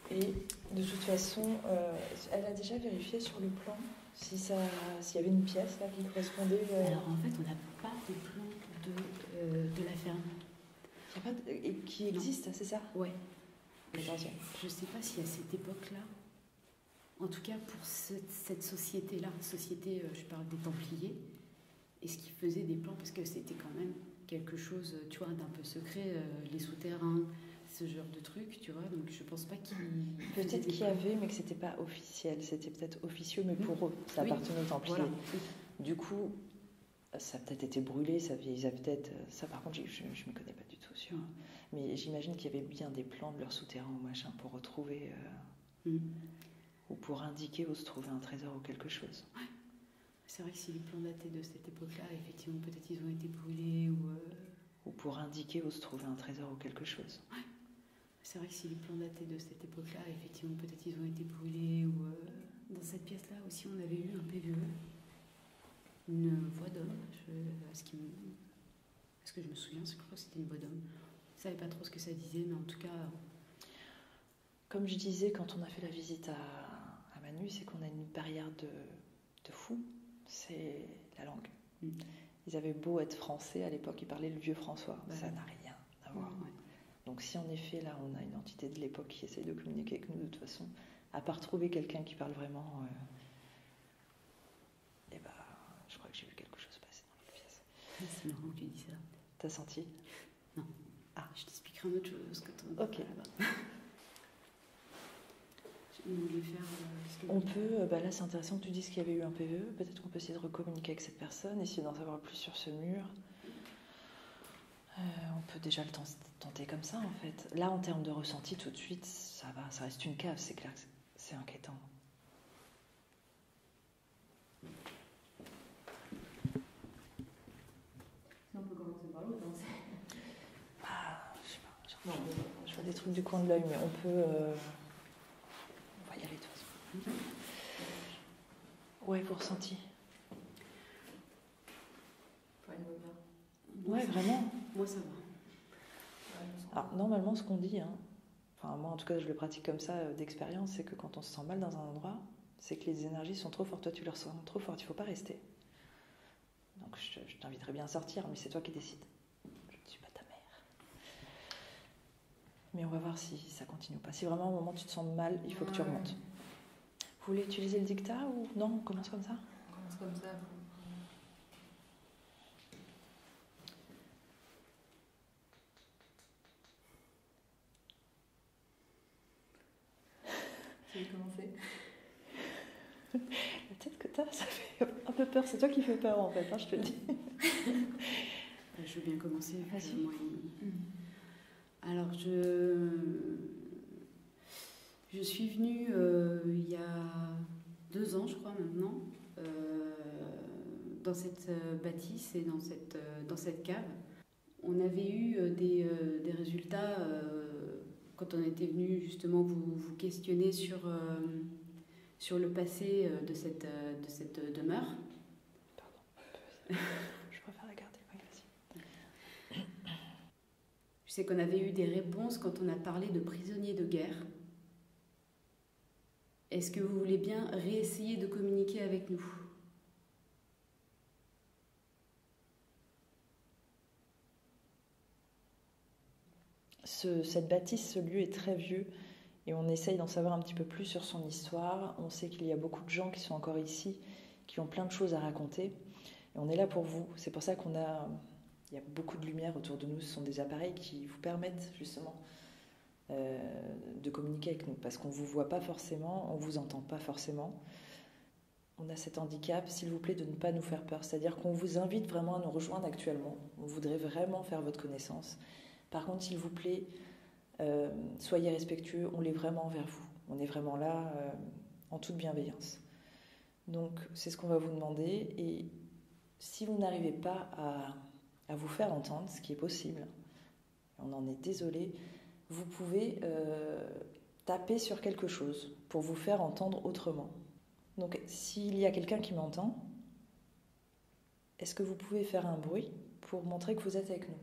Et de toute façon, elle a déjà vérifié sur le plan s'il y avait une pièce là qui correspondait. Alors en fait, on n'a pas de plan de la ferme. Il n'y a pas et qui existe, c'est ça? Ouais. Attention. Je ne sais pas si à cette époque-là, en tout cas pour cette société-là, je parle des Templiers, est-ce qu'ils faisaient des plans? Parce que c'était quand même quelque chose, tu vois, d'un peu secret, les souterrains, ce genre de trucs, tu vois. Donc je pense pas qu'ils... Peut-être qu'il y avait, mais que c'était pas officiel. C'était peut-être officieux, mais pour eux, ça appartenait aux Templiers. Voilà. Du coup, ça a peut-être été brûlé, ça peut-être... Ça, par contre, je ne m'y connais pas du tout sur... Mais j'imagine qu'il y avait bien des plans de leur souterrain ou machin pour retrouver... ou pour indiquer où se trouvait un trésor ou quelque chose. Ouais. C'est vrai que si les plans dataient de cette époque-là, effectivement, peut-être ils ont été brûlés ou pour indiquer où se trouvait un trésor ou quelque chose. Ouais. C'est vrai que si les plans dataient de cette époque-là, effectivement, peut-être ils ont été brûlés ou... Dans cette pièce-là aussi, on avait eu un PVE, une voix d'homme. Est-ce que je me souviens, je crois que c'était une voix d'homme. Je ne savais pas trop ce que ça disait, mais en tout cas... Comme je disais, quand on a fait la visite à Manu, c'est qu'on a une barrière de fou, c'est la langue. Ils avaient beau être français, à l'époque ils parlaient le vieux François, ça n'a rien à voir. Donc si en effet là on a une entité de l'époque qui essaye de communiquer avec nous, de toute façon, à part trouver quelqu'un qui parle vraiment, je crois que j'ai vu quelque chose passer dans la pièce. C'est marrant que tu dis ça. T'as senti? Non. Ah, je t'expliquerai une autre chose que tu Ok. Là-bas. On peut, là c'est intéressant que tu dises qu'il y avait eu un PVE, peut-être qu'on peut essayer de recommuniquer avec cette personne, essayer d'en savoir plus sur ce mur. On peut déjà le tenter comme ça en fait. Là en termes de ressenti tout de suite, ça va, ça reste une cave, c'est clair que c'est inquiétant. On peut commencer par l'autre. Je sais pas, je vois des trucs du coin de l'œil, mais on peut... On va y aller de toute façon. Ouais, vous ressenti. Ouais, vraiment. Moi, ça va. Alors, normalement, ce qu'on dit, enfin, moi en tout cas, je le pratique comme ça d'expérience, c'est que quand on se sent mal dans un endroit, c'est que les énergies sont trop fortes. Toi, tu les ressens trop fortes, il ne faut pas rester. Donc, je t'inviterais bien à sortir, mais c'est toi qui décides. Je ne suis pas ta mère. Mais on va voir si ça continue ou pas. Si vraiment, au moment où tu te sens mal, il faut que tu remontes. Vous voulez utiliser le dictat ou non? On commence comme ça? On commence comme ça. Tu veux commencer? La tête que t'as, ça fait un peu peur. C'est toi qui fais peur en fait, je te le dis. Je veux bien commencer. Vas-y. Alors, je suis venue il y a 2 ans, je crois maintenant, dans cette bâtisse et dans cette cave. On avait eu des résultats quand on était venu justement vous questionner sur le passé de cette demeure. Pardon. Je préfère la garder. Oui, vas-y. Je sais qu'on avait eu des réponses quand on a parlé de prisonniers de guerre. Est-ce que vous voulez bien réessayer de communiquer avec nous ? Cette bâtisse, ce lieu est très vieux et on essaye d'en savoir un petit peu plus sur son histoire. On sait qu'il y a beaucoup de gens qui sont encore ici, qui ont plein de choses à raconter. Et on est là pour vous. C'est pour ça il y a beaucoup de lumière autour de nous. Ce sont des appareils qui vous permettent justement de communiquer avec nous. Parce qu'on ne vous voit pas forcément, on ne vous entend pas forcément. on a cet handicap, s'il vous plaît, de ne pas nous faire peur. C'est-à-dire qu'on vous invite vraiment à nous rejoindre actuellement. On voudrait vraiment faire votre connaissance. Par contre, s'il vous plaît, soyez respectueux, on l'est vraiment envers vous. On est vraiment là en toute bienveillance. Donc, c'est ce qu'on va vous demander. Et si vous n'arrivez pas à vous faire entendre, ce qui est possible, on en est désolé, vous pouvez taper sur quelque chose pour vous faire entendre autrement. Donc, s'il y a quelqu'un qui m'entend, est-ce que vous pouvez faire un bruit pour montrer que vous êtes avec nous ?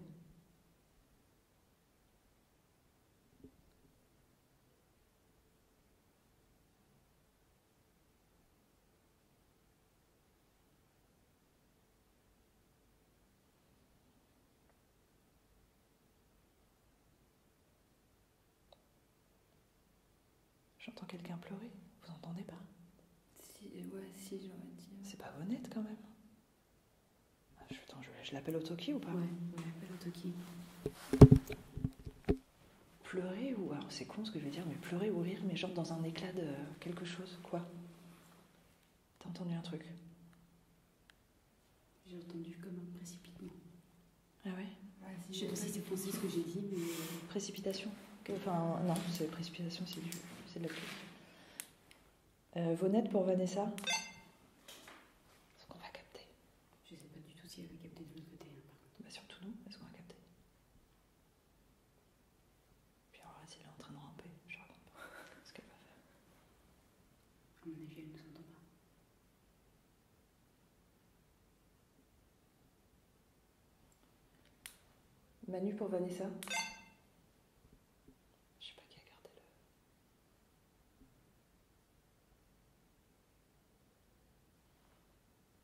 J'entends quelqu'un pleurer, vous entendez pas ? Si, j'aurais dit. C'est pas honnête quand même. Attends, je l'appelle au Toki ou pas ? Ouais, on l'appelle au Toki. Pleurer ou... Alors c'est con ce que je vais dire, mais pleurer ou rire, mais genre dans un éclat de quelque chose. Quoi ? T'as entendu un truc ? J'ai entendu comme un précipitement. Ah ouais ? Je sais pas si c'est possible ce que j'ai dit, mais... Précipitation ? Enfin, non, c'est précipitation, c'est de la pluie. Vonette pour Vanessa ? Est-ce qu'on va capter ? Je sais pas du tout si elle va capter de l'autre côté, par contre. Bah surtout nous, est-ce qu'on va capter ? Puis alors là, si elle est en train de ramper, je raconte pas ce qu'elle va faire. À mon avis, elle nous entend pas. Manu pour Vanessa ? Je sais pas qui a gardé le...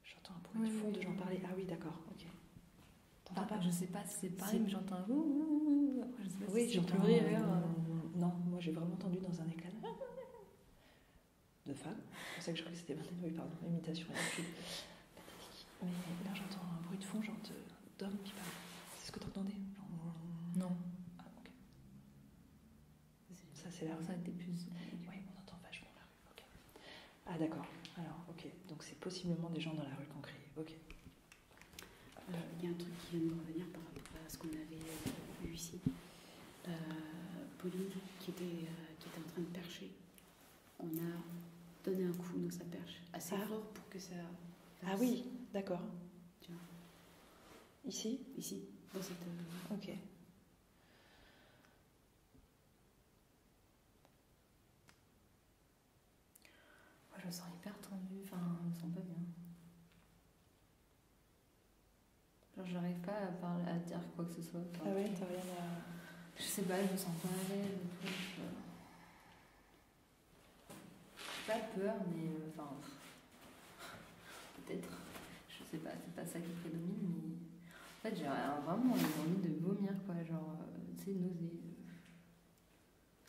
J'entends un bruit de fond de gens parler. Ah oui, d'accord, ok. T'entends pas ? Je sais pas si c'est pareil, Si. mais j'entends un ouh. Après, je sais pas Oui, si c'est j'entends pleurer, un- rire. Non, moi j'ai vraiment entendu dans un éclat de femme. C'est pour ça que je crois que c'était oui, pardon, imitation et puis pathétique. Mais là j'entends un bruit de fond, genre d'homme qui parle. C'est ce que t'entendais ? Genre... Non. Ah, ok. Ça c'est la rue. Ça a été plus. Oui, on entend vachement la rue. Ok. Ah d'accord. Alors, ok. Donc c'est possiblement des gens dans la rue qui ont crié. Ok. Il y a un truc qui vient de me revenir par rapport à ce qu'on avait vu ici. Pauline qui était en train de percher. On a donné un coup dans sa perche assez fort pour que ça fasse... Ah oui, d'accord. Tu vois. Ici ? Ici, dans cette... Ok. Moi, je me sens hyper tendue. Enfin, je me sens pas bien. Genre, j'arrive pas à dire quoi que ce soit. Enfin, Ah ouais, t'as rien à... je sais pas, je me sens pas à l'aise. J'ai pas peur, mais enfin. Peut-être. Je sais pas, c'est pas ça qui prédomine, mais. En fait, j'ai vraiment envie de vomir, quoi. Genre, tu sais, nausée.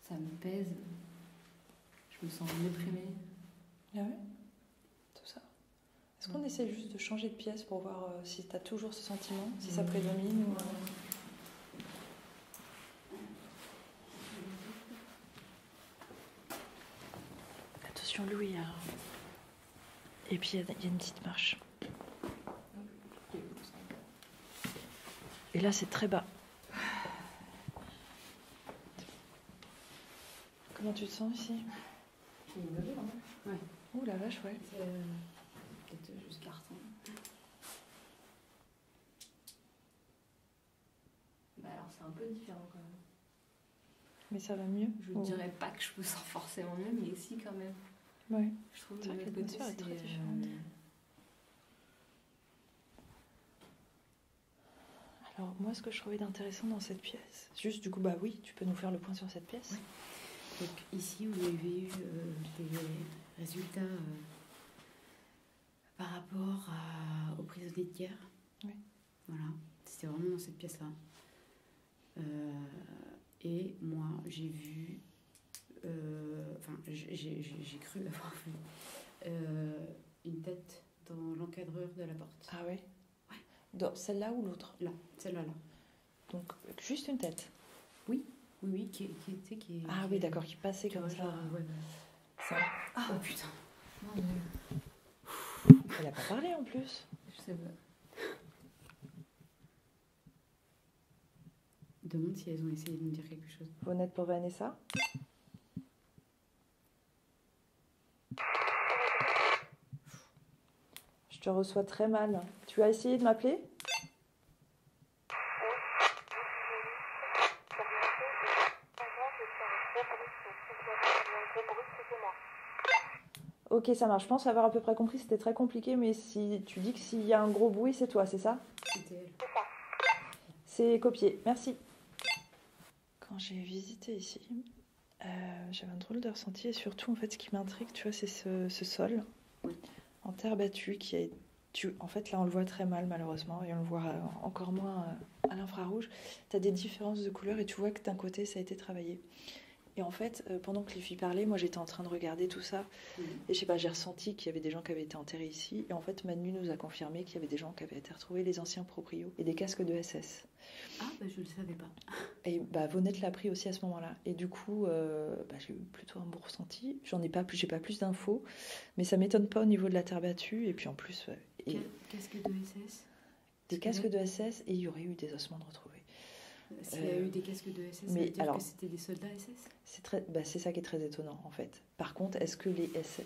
Ça me pèse. Je me sens déprimée. Ah ouais ? Tout ça. Est-ce qu'on essaie juste de changer de pièce pour voir si t'as toujours ce sentiment, si ça prédomine ou... Attention Louis, hein. Et puis il y a une petite marche. Et là c'est très bas. Comment tu te sens ici ? J'ai une bébé, hein. Ouais. Ouh la vache, ouais. C'est peut-être juste carton. Bah alors, c'est un peu différent quand même. Mais ça va mieux ? Je ne dirais pas que je me sens forcément mieux, mais si quand même. Ouais. Je trouve C'est vrai que le côté, l'atmosphère est très différente. Alors moi ce que je trouvais d'intéressant dans cette pièce, juste du coup bah oui, tu peux nous faire le point sur cette pièce. Ouais. Donc ici, on avait eu des résultats par rapport aux prisonniers de guerre. Oui. Voilà, c'était vraiment dans cette pièce-là. Et moi, j'ai vu, enfin, j'ai cru avoir vu une tête dans l'encadreur de la porte. Ah ouais. Ouais. Dans celle-là ou l'autre ? Là, celle-là, là. Donc juste une tête. Oui, qui est... Ah oui d'accord, qui passait comme ça. Ouais. Ça. Oh putain. Mon Dieu. Elle n'a pas parlé en plus. Je sais pas. Demande si elles ont essayé de me dire quelque chose. Vous n'êtes pour Vanessa? Je te reçois très mal. Tu as essayé de m'appeler? Ok, ça marche. Je pense avoir à peu près compris. C'était très compliqué, mais si tu dis que s'il y a un gros bruit, c'est toi, c'est ça? C'était elle. C'est copié. Merci. Quand j'ai visité ici, j'avais un drôle de ressenti et surtout, en fait, ce qui m'intrigue, tu vois, c'est ce sol en terre battue qui est... En fait, là, on le voit très mal, malheureusement, et on le voit encore moins à l'infrarouge. Tu as des différences de couleurs et tu vois que d'un côté, ça a été travaillé. Et en fait, pendant que les filles parlaient, moi, j'étais en train de regarder tout ça. Et je sais pas, j'ai ressenti qu'il y avait des gens qui avaient été enterrés ici. Et en fait, Manu nous a confirmé qu'il y avait des gens qui avaient été retrouvés, les anciens proprios, et des casques de SS. Ah, bah je le savais pas. Et bah, Vonette l'a pris aussi à ce moment-là. Et du coup, j'ai eu plutôt un bon ressenti. J'ai pas plus d'infos, mais ça m'étonne pas au niveau de la terre battue. Et puis en plus, Casque de SS. des casques de SS, et il y aurait eu des ossements de retrouvés. S'il y a eu des casques de SS, ça veut dire que c'était des soldats SS? C'est ça qui est très étonnant, en fait. Par contre, est-ce que les SS...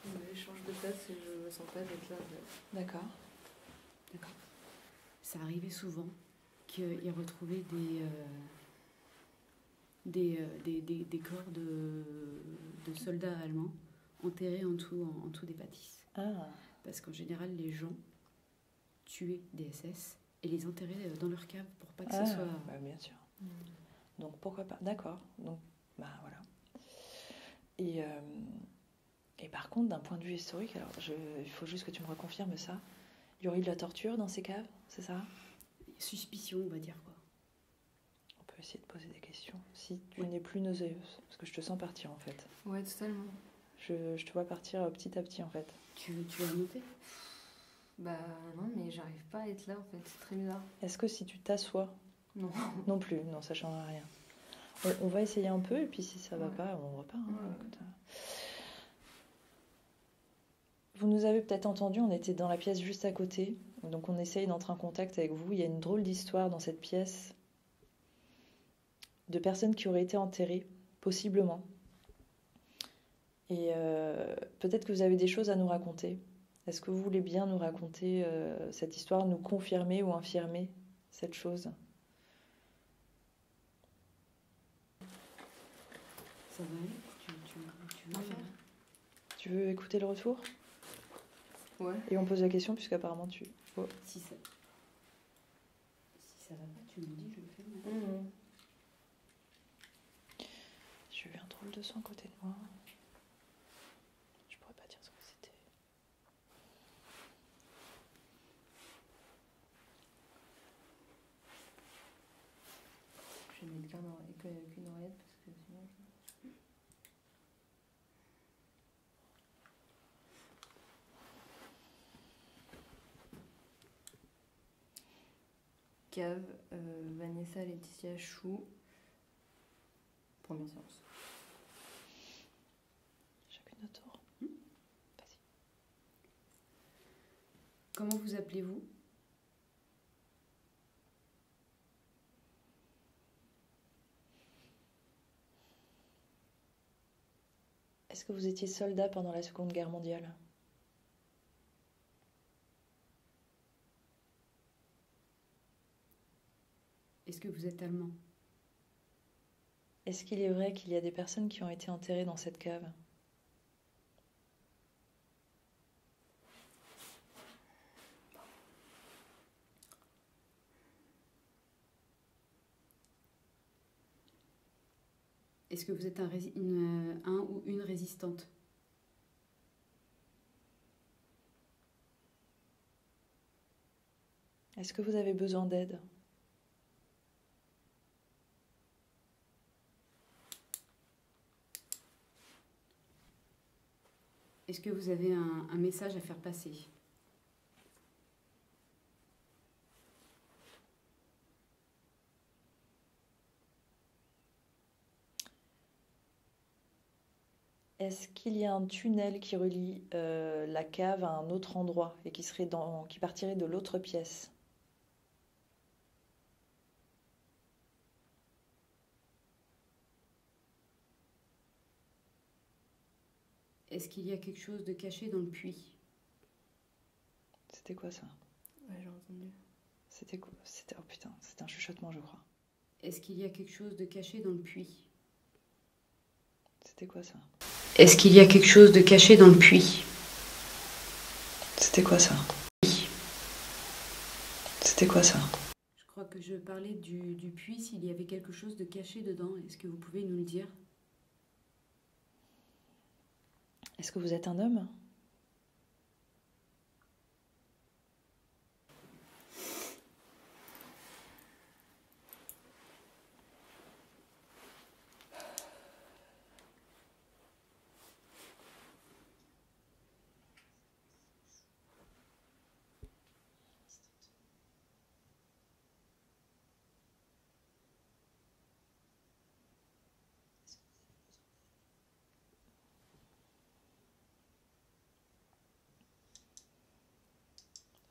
Ouais, change de place et je me sens pas d'être là. D'accord. Ça arrivait souvent qu'ils retrouvaient des corps de soldats allemands enterrés en dessous des bâtisses. Ah. Parce qu'en général, les gens tuaient des SS et les enterraient dans leur cave pour pas que ça soit... Bah, bien sûr. Donc pourquoi pas. D'accord. Donc, bah voilà. Et par contre, d'un point de vue historique, alors il faut juste que tu me reconfirmes ça. Il y aurait eu de la torture dans ces caves, c'est ça? Suspicion, on va dire quoi. On peut essayer de poser des questions. Si tu n'es plus nauséeuse, parce que je te sens partir en fait. Ouais, totalement. Je te vois partir petit à petit en fait. Tu as noté? Bah non, mais j'arrive pas à être là en fait, c'est très bizarre. Est-ce que si tu t'assois? Non. Non plus, non, ça change rien. On va essayer un peu et puis si ça va pas, on repart. Hein, écoute. Vous nous avez peut-être entendu, on était dans la pièce juste à côté, donc on essaye d'entrer en contact avec vous. Il y a une drôle d'histoire dans cette pièce de personnes qui auraient été enterrées, possiblement. Et peut-être que vous avez des choses à nous raconter. Est-ce que vous voulez bien nous raconter cette histoire, nous confirmer ou infirmer cette chose? Ça va aller? Tu veux faire? Tu veux écouter le retour? Ouais. Et on pose la question puisqu'apparemment tu... Oh. Si ça va pas, tu me dis, je le fais. J'ai eu un drôle de son à côté de moi. Je pourrais pas dire ce que c'était. Je vais mettre qu'une oreillette parce que sinon... Cave, Vanessa, Laetitia, Chou. Première séance. Chacune notre tour. Vas-y. Comment vous appelez-vous? Est-ce que vous étiez soldat pendant la Seconde Guerre mondiale? Est-ce que vous êtes allemand? Est-ce qu'il est vrai qu'il y a des personnes qui ont été enterrées dans cette cave? Est-ce que vous êtes un ou une résistante? Est-ce que vous avez besoin d'aide? Est-ce que vous avez un message à faire passer? Est-ce qu'il y a un tunnel qui relie la cave à un autre endroit et qui partirait de l'autre pièce? Est-ce qu'il y a quelque chose de caché dans le puits? C'était quoi ça? Ouais, j'ai entendu. C'était quoi? Oh putain, c'était un chuchotement, je crois. Est-ce qu'il y a quelque chose de caché dans le puits? C'était quoi ça? Est-ce qu'il y a quelque chose de caché dans le puits? C'était quoi ça? C'était quoi ça? Je crois que je parlais du puits, s'il y avait quelque chose de caché dedans. Est-ce que vous pouvez nous le dire? Est-ce que vous êtes un homme?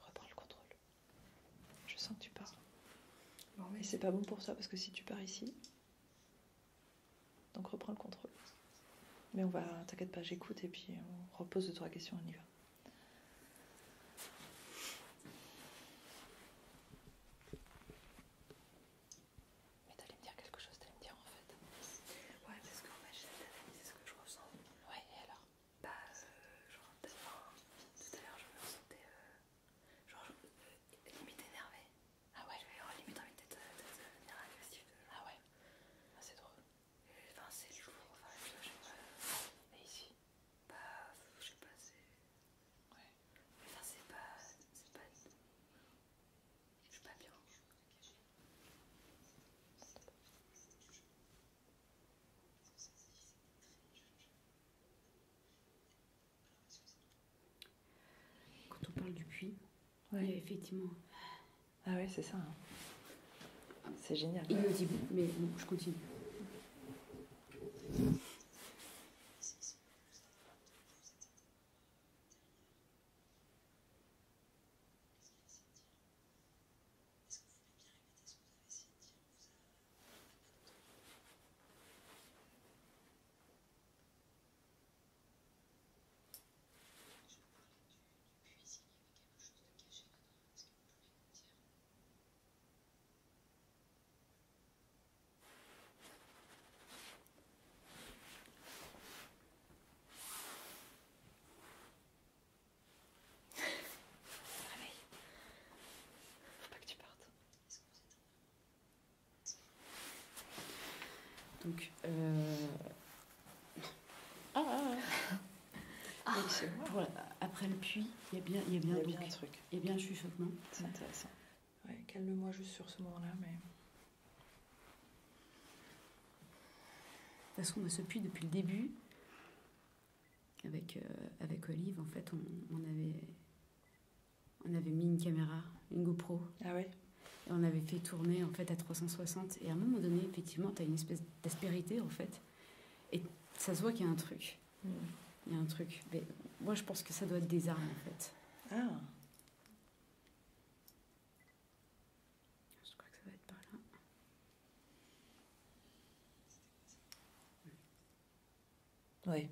Reprends le contrôle. Je sens que tu pars. Et c'est pas bon pour toi parce que si tu pars ici, donc reprends le contrôle. Mais t'inquiète pas, j'écoute et puis on repose de trois questions, on y va. Mais t'allais me dire quelque chose, t'allais me dire en fait. Ouais, parce qu'en fait, j'ai analysé ce que je ressens. Ouais, et alors? Genre, tout à l'heure, je me sentais limite énervée. Ah ouais? J'avais limite envie de devenir agressif. Ah ouais? Ah, c'est drôle. Enfin, c'est lourd, enfin, je sais pas. Et ici? Je sais pas, c'est... Ouais. Enfin, c'est pas... Je suis pas bien. Quand on parle du puits, Ouais. il y a effectivement... Ah ouais, c'est ça. Hein. C'est génial. Inaudible, mais bon, je continue. Faut pas que tu partes. Donc, Oui, c'est moi. après le puits, il y a bien, Il y a donc, bien un truc. il y a bien un chuchotement. C'est intéressant. Ouais, calme-moi juste sur ce moment-là, mais... De toute façon, moi, ce puits, depuis le début, avec Olive, en fait, on avait mis une caméra, une GoPro. Ah ouais? Et on avait fait tourner, en fait, à 360. Et à un moment donné, effectivement, tu as une espèce d'aspérité, en fait. Et ça se voit qu'il y a un truc. Il y a un truc. Mais moi, je pense que ça doit être des armes, en fait. Ah. Je crois que ça va être par là. Ouais.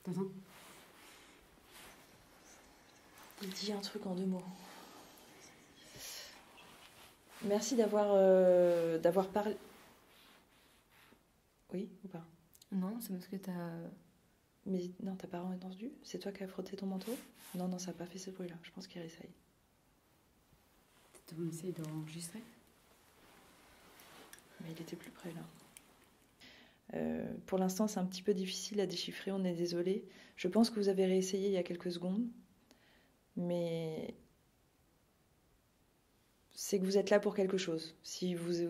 T'entends? Dis un truc en 2 mots. Merci d'avoir parlé... Oui ou pas? Non, c'est parce que t'as... Mais non, t'as pas entendu? C'est toi qui as frotté ton manteau? Non, ça n'a pas fait ce bruit-là. Je pense qu'il réessaye. On essaye d'enregistrer. Mais il était plus près, là. Pour l'instant, c'est un petit peu difficile à déchiffrer. On est désolé. Je pense que vous avez réessayé il y a quelques secondes. Mais... c'est que vous êtes là pour quelque chose. Si vous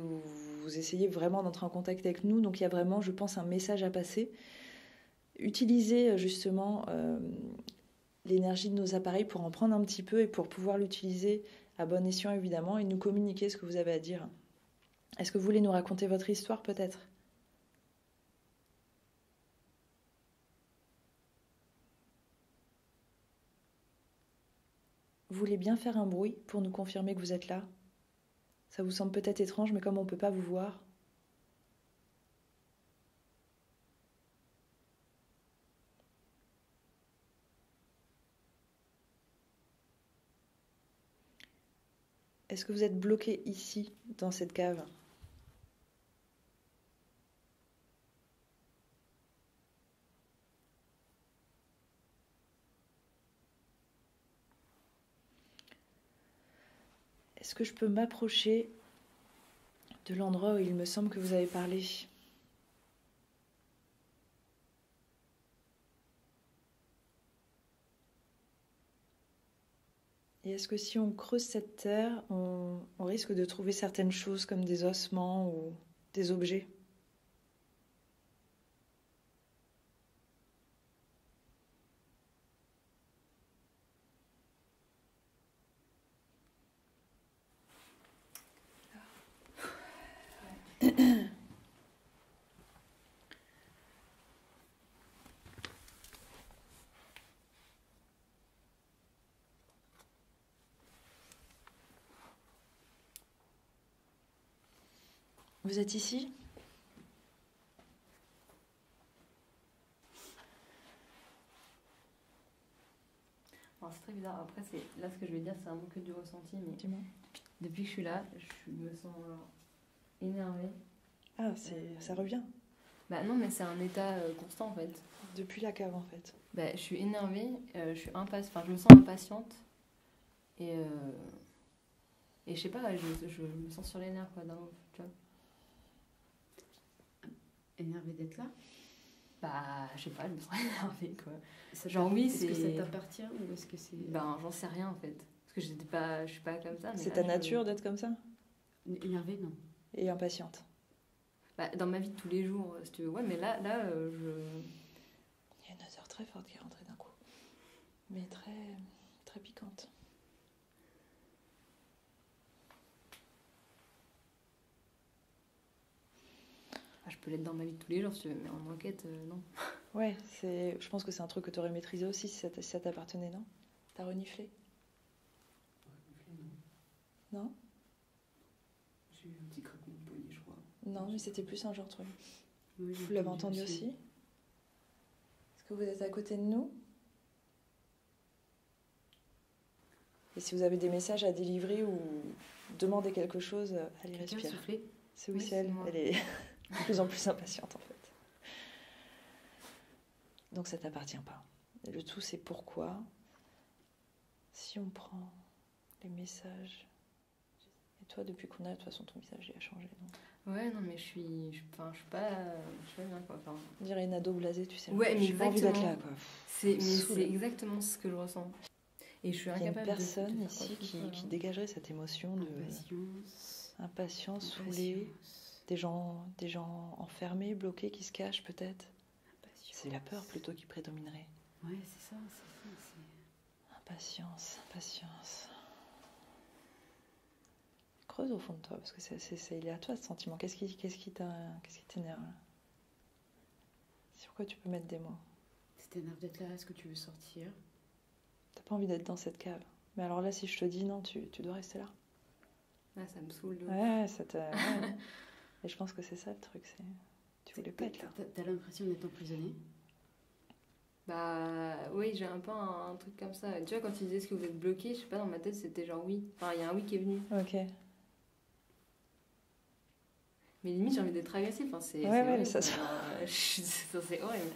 essayez vraiment d'entrer en contact avec nous, donc il y a vraiment, je pense, un message à passer. Utilisez justement l'énergie de nos appareils pour en prendre un petit peu et pour pouvoir l'utiliser à bon escient, évidemment, et nous communiquer ce que vous avez à dire. Est-ce que vous voulez nous raconter votre histoire, peut-être ? Vous voulez bien faire un bruit pour nous confirmer que vous êtes là? Ça vous semble peut-être étrange, mais comme on ne peut pas vous voir. Est-ce que vous êtes bloqué ici, dans cette cave? Est-ce que je peux m'approcher de l'endroit où il me semble que vous avez parlé? Et est-ce que si on creuse cette terre, on risque de trouver certaines choses comme des ossements ou des objets? Vous êtes ici? Alors, c'est très bizarre. Après, là, ce que je vais dire, c'est un peu que du ressenti. Mais Dis-moi. depuis que je suis là, je me sens énervée. Ah, ça revient. Bah non, mais c'est un état constant en fait. Depuis la cave en fait. Bah, je suis énervée, je suis je me sens impatiente. Et je sais pas, je me sens sur les nerfs quoi, tu vois. Énervée d'être là? Bah, je sais pas, je me sens énervée quoi. Genre oui, est-ce que ça t'appartient ou est-ce que c'est... Ben, j'en sais rien en fait. Parce que je suis pas comme ça. C'est ta nature d'être comme ça? Énervée, non. Et impatiente? Bah, dans ma vie de tous les jours, si tu veux. Ouais, mais là, il y a une odeur très forte qui est rentrée d'un coup. Mais très, très piquante. Je peux l'être dans ma vie de tous les jours, si tu veux, mais en enquête, non. Ouais, je pense que c'est un truc que tu aurais maîtrisé aussi si ça t'appartenait, non? T'as reniflé? Non? J'ai eu un petit craquement de poignet, je crois. Non, mais c'était plus un genre truc. Oui, vous l'avez entendu aussi? Est-ce que vous êtes à côté de nous? Et si vous avez des messages à délivrer ou demander quelque chose, allez, respire. C'est Wissel, elle est de plus en plus impatiente en fait. Donc ça t'appartient pas. Et le tout c'est pourquoi, si on prend les messages, et toi depuis qu'on a, de toute façon ton visage il a changé. Donc. Ouais, non mais je suis pas bien quoi. Enfin... On dirait une ado blasée, tu sais. Ouais, mais j'ai pas envie d'être là quoi. C'est exactement ce que je ressens. Et je suis incapable de... Il y a une personne ici qui dégagerait cette émotion de impatience, saoulée, des gens enfermés, bloqués, qui se cachent peut-être. C'est la peur plutôt qui prédominerait. Ouais, c'est ça. Impatience. Creuse au fond de toi, parce que il est à toi ce sentiment. Qu'est-ce qui t'énerve là? Sur quoi tu peux mettre des mots? Ça t'énerve d'être là, est-ce que tu veux sortir? T'as pas envie d'être dans cette cave. Mais alors là, si je te dis non, tu dois rester là. Ouais, ça me saoule. Ouais. Et je pense que c'est ça le truc, tu voulais pas être là. T'as l'impression d'être emprisonnée? Bah oui, j'ai un peu un truc comme ça. Tu vois, quand tu disais ce que vous êtes bloqué, je sais pas, dans ma tête c'était genre oui. Enfin, il y a un oui qui est venu. Ok. Mais limite j'ai envie d'être agressive. Enfin, c'est horrible, mais ça c'est horrible.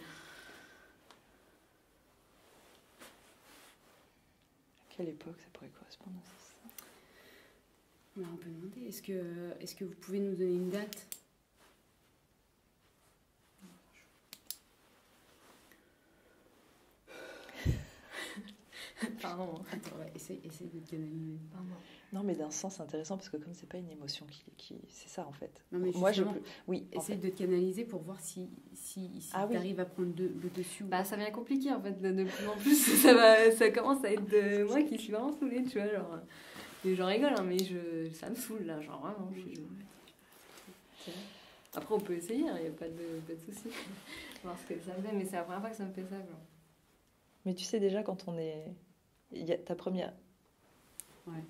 À quelle époque ça pourrait correspondre à ça? On peut demander, est-ce que vous pouvez nous donner une date? Pardon. Attends, ouais, essaye de te canaliser. Pardon. Non, mais d'un sens intéressant, parce que comme c'est pas une émotion qui c'est ça en fait. Non, mais moi oui, essaye de te canaliser pour voir si tu arrives à prendre le dessus. Bah ça devient compliqué en fait, de plus en plus ça commence à être de moi qui suis vraiment saoulée, tu vois, genre j'en rigole hein, mais ça me saoule là, genre vraiment. Après on peut essayer, il n'y a pas de souci, voir ce que ça me fait, mais c'est la première fois que ça me fait ça. Genre. Mais tu sais déjà quand on est, il y a ta première Ouais.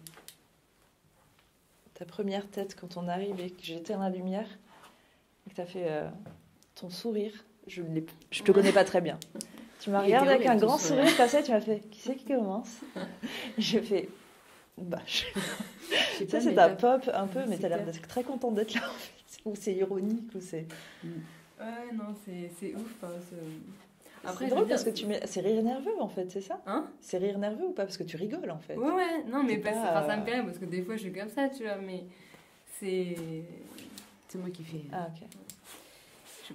Ta première tête quand on arrive et que j'éteins la lumière et que tu as fait ton sourire, je te connais pas très bien. Tu m'as Il était regardé avec un horrible, grand ton sourire. sourire passé, tu m'as fait qui c'est qui commence? J'ai fait bah je... Je sais Ça pas, c'est mais ta t'as- pop un peu, mais c'est t'as l'air clair. d'être très contente d'être là en fait. Ou c'est ironique ou c'est. Ouais, non, c'est ouf. Enfin, Après, c'est drôle parce que tu mets. C'est rire nerveux en fait, c'est ça? Hein? C'est rire nerveux ou pas? Parce que tu rigoles en fait. Ouais, non, mais C'est parce... pas, enfin, ça me fait rire parce que des fois je suis comme ça, tu vois, mais c'est. C'est moi qui fais. Ah ok. Je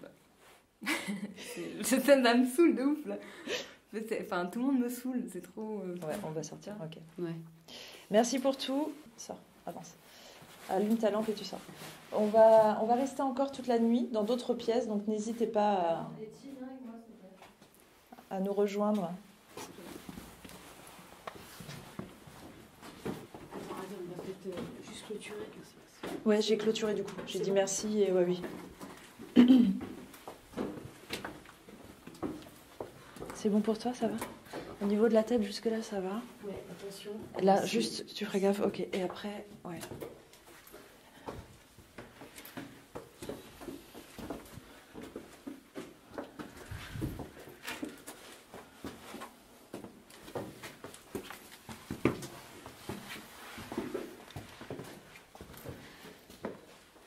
sais pas. Ça me saoule de ouf là. Enfin, tout le monde me saoule, c'est trop. Ouais, on va sortir, ok. Ouais. Merci pour tout. Sors, avance. Allume ta lampe et tu sors. On va rester encore toute la nuit dans d'autres pièces, donc n'hésitez pas à nous rejoindre. Attends, on va peut-être juste clôturer. Ouais, j'ai clôturé du coup. J'ai dit merci et ouais, oui. C'est bon pour toi, ça va? Au niveau de la tête, jusque-là, ça va? Ouais, attention. Là, juste, tu ferais gaffe, ok. Et après, ouais.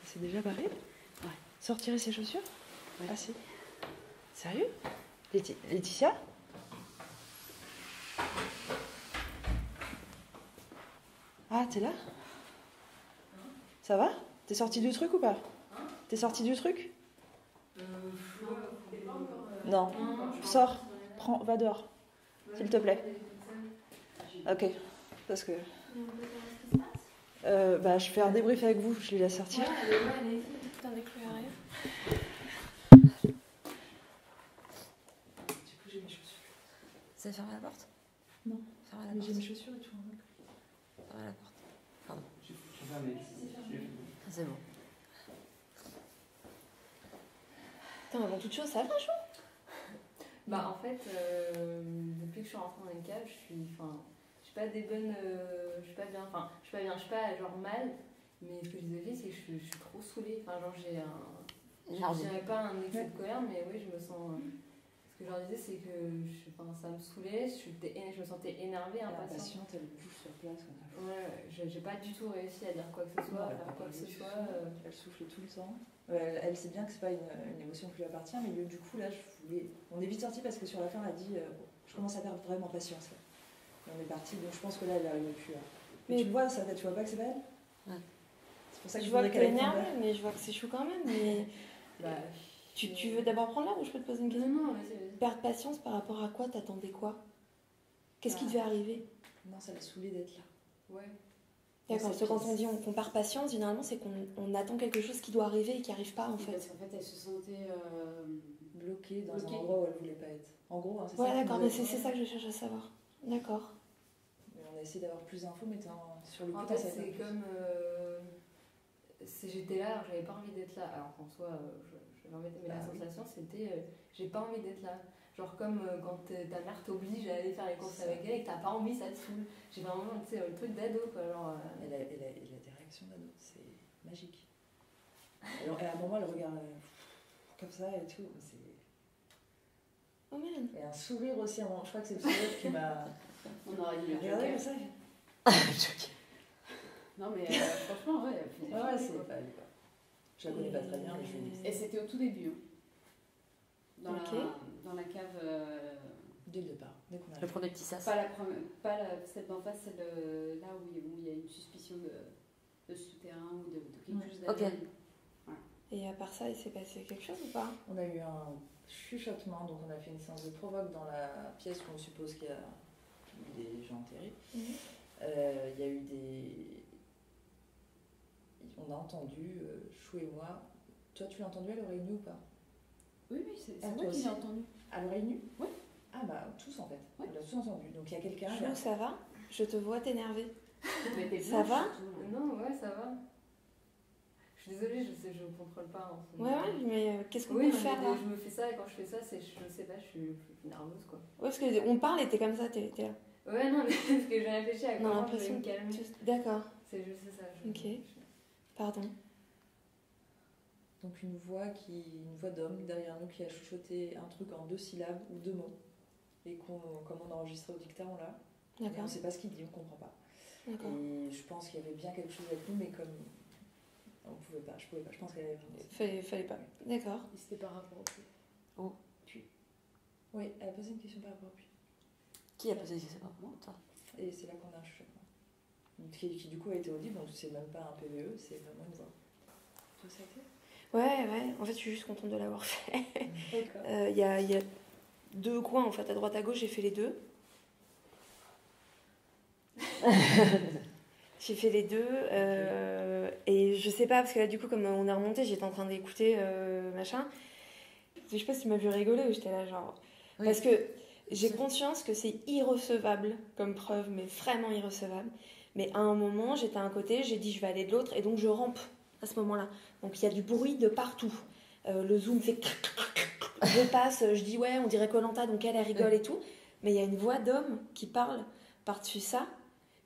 C'est déjà barré? Ouais. Sortirer ses chaussures? Ouais. Ah si. Sérieux? Laetitia? Ah, t'es là? Ça va? T'es sortie du truc ou pas? T'es sortie du truc? Non. Sors. Va dehors. S'il te plaît. Ok. Parce que... je fais un débrief avec vous. Je les laisse sortir. Du coup, j'ai mes chaussures. C'est fermer la porte? Non. Fermer la Mais porte. j'ai mes chaussures et tout. Fermer la porte. Pardon. Je C'est bon. Putain, avant toute chose, ça va chaud? Bah, en fait, depuis que je suis rentrée dans une cave, je suis pas des bonnes. Je suis pas bien. Enfin, je suis pas bien, je suis pas genre mal. Mais ce que je disais, c'est que je suis trop saoulée. Enfin, genre, j'ai un. Je dirais pas un excès de colère, mais oui, je me sens. Ce que je leur disais, c'est que ça me saoulait, je me sentais énervée, impatiente. Elle bouge sur place. Ouais, j'ai pas du tout réussi à dire quoi que ce soit, à faire quoi que ce soit. Elle souffle tout le temps. Elle sait bien que c'est pas une émotion qui lui appartient, mais du coup, là, on est vite sorti parce que sur la fin, elle a dit je commence à perdre vraiment patience. Là. On est parti, donc je pense que là, elle n'arrive plus. Mais tu le vois, sa tête, tu vois pas que c'est pas elle? Ouais. C'est pour ça que Je vois que qu'elle t'es ait énervée, mais je vois que c'est chaud quand même. Mais tu veux d'abord prendre l'air ou je peux te poser une question? Non, vas-y. Perdre patience par rapport à quoi? T'attendais quoi? Qu'est-ce qui devait arriver? Non, ça l'a saoulée d'être là. Ouais. D'accord, parce que quand on dit on perd patience, généralement c'est qu'on attend quelque chose qui doit arriver et qui n'arrive pas en fait. Parce qu'en fait, elle se sentait. Bloquée dans Bloquée. un endroit où elle voulait pas être. En gros, c'est Ouais, ça. d'accord, mais c'est ça que je cherche à savoir. D'accord. Mais on a essayé d'avoir plus d'infos, mais sur le coup, En fait, c'est comme. Si j'étais là, alors j'avais pas envie d'être là. Alors qu'en soi, je l'embêtais, mais la sensation c'était j'ai pas envie d'être là. Genre comme quand ta mère t'oblige à aller faire les courses avec elle et que t'as pas envie, ça te saoule. J'ai vraiment le truc d'ado quoi. Genre, elle a des réactions d'ado, c'est magique. Et à un moment, elle regarde comme ça et tout. Oh merde. Et un sourire aussi, à un moment. Je crois que c'est le sourire qui m'a. On aurait dû la Regardez comme joker. ça. Non, mais franchement, ouais, elle fait des Ouais, choses, c'est quoi. pas. Je la connais pas très bien, mais je lui dis. Et c'était au tout début. Dans, Ok. dans la cave. Dès le départ, dès qu'on Le arrive. premier petit sas. Celle d'en face, celle là où il y a une suspicion de souterrain ou de quelque chose Ok. derrière. Et à part ça, il s'est passé quelque chose ou pas? On a eu un chuchotement, donc on a fait une séance de provoque dans la pièce où on suppose qu'il y a eu des gens enterrés. Il y a eu des. On a entendu, Chou et moi. Toi, tu l'as entendu à l'oreille nue ou pas? Oui, c'est Ah, moi toi qui aussi l'ai entendu. À l'oreille nue? Oui. Ah, bah, tous en fait. Ouais. On l'a tous entendu. Donc il y a quelqu'un. Chou, ça va? Je te vois t'énerver. Mais t'es Ça blanche, va surtout, là. non, ouais, ça va. Je suis désolée, je contrôle pas. En ce Ouais, moment. ouais, mais qu'est-ce qu'on Oui, peut faire là? je me fais ça et quand je fais ça, je sais pas, je suis nerveuse quoi. Ouais, parce qu'on parle et t'es comme ça, t'es là. Ouais, non, mais parce que j'ai réfléchi à Non, comment je vais l'impression me calmer. D'accord. C'est juste ça. Ok. Pardon. Donc une voix d'homme derrière nous qui a chuchoté un truc en 2 syllabes ou 2 mots. Et comme on a enregistré au dictat, on l'a. Mais on D'accord. ne sait pas ce qu'il dit, on ne comprend pas. D'accord. Et je pense qu'il y avait bien quelque chose avec nous, mais comme on pouvait pas, je pouvais pas. Je pense qu'elle avait... Fallait pas. D'accord. Et c'était par rapport au puits. Oh. Puis. Oui, elle a posé une question par rapport au puits. Qui a posé la question? Moi, toi. Et c'est là qu'on a un chuchotement. Qui du coup a été audible, donc c'est même pas un PVE, c'est vraiment une voix. Toi, ça a été? Ouais. En fait, je suis juste contente de l'avoir fait. D'accord. Il y a 2 coins, en fait, à droite, à gauche, j'ai fait les 2. J'ai fait les 2. Et je sais pas, parce que là, du coup, comme on est remonté, j'étais en train d'écouter machin. Je sais pas si tu m'as vu rigoler ou j'étais là, genre. Oui. Parce que j'ai conscience que c'est irrecevable comme preuve, mais vraiment irrecevable. Mais à un moment, j'étais à un côté, j'ai dit je vais aller de l'autre, et donc je rampe à ce moment-là. Donc il y a du bruit de partout. Le zoom fait. Je passe, je dis ouais, on dirait Koh-Lanta, donc elle rigole et tout. Mais il y a une voix d'homme qui parle par-dessus ça,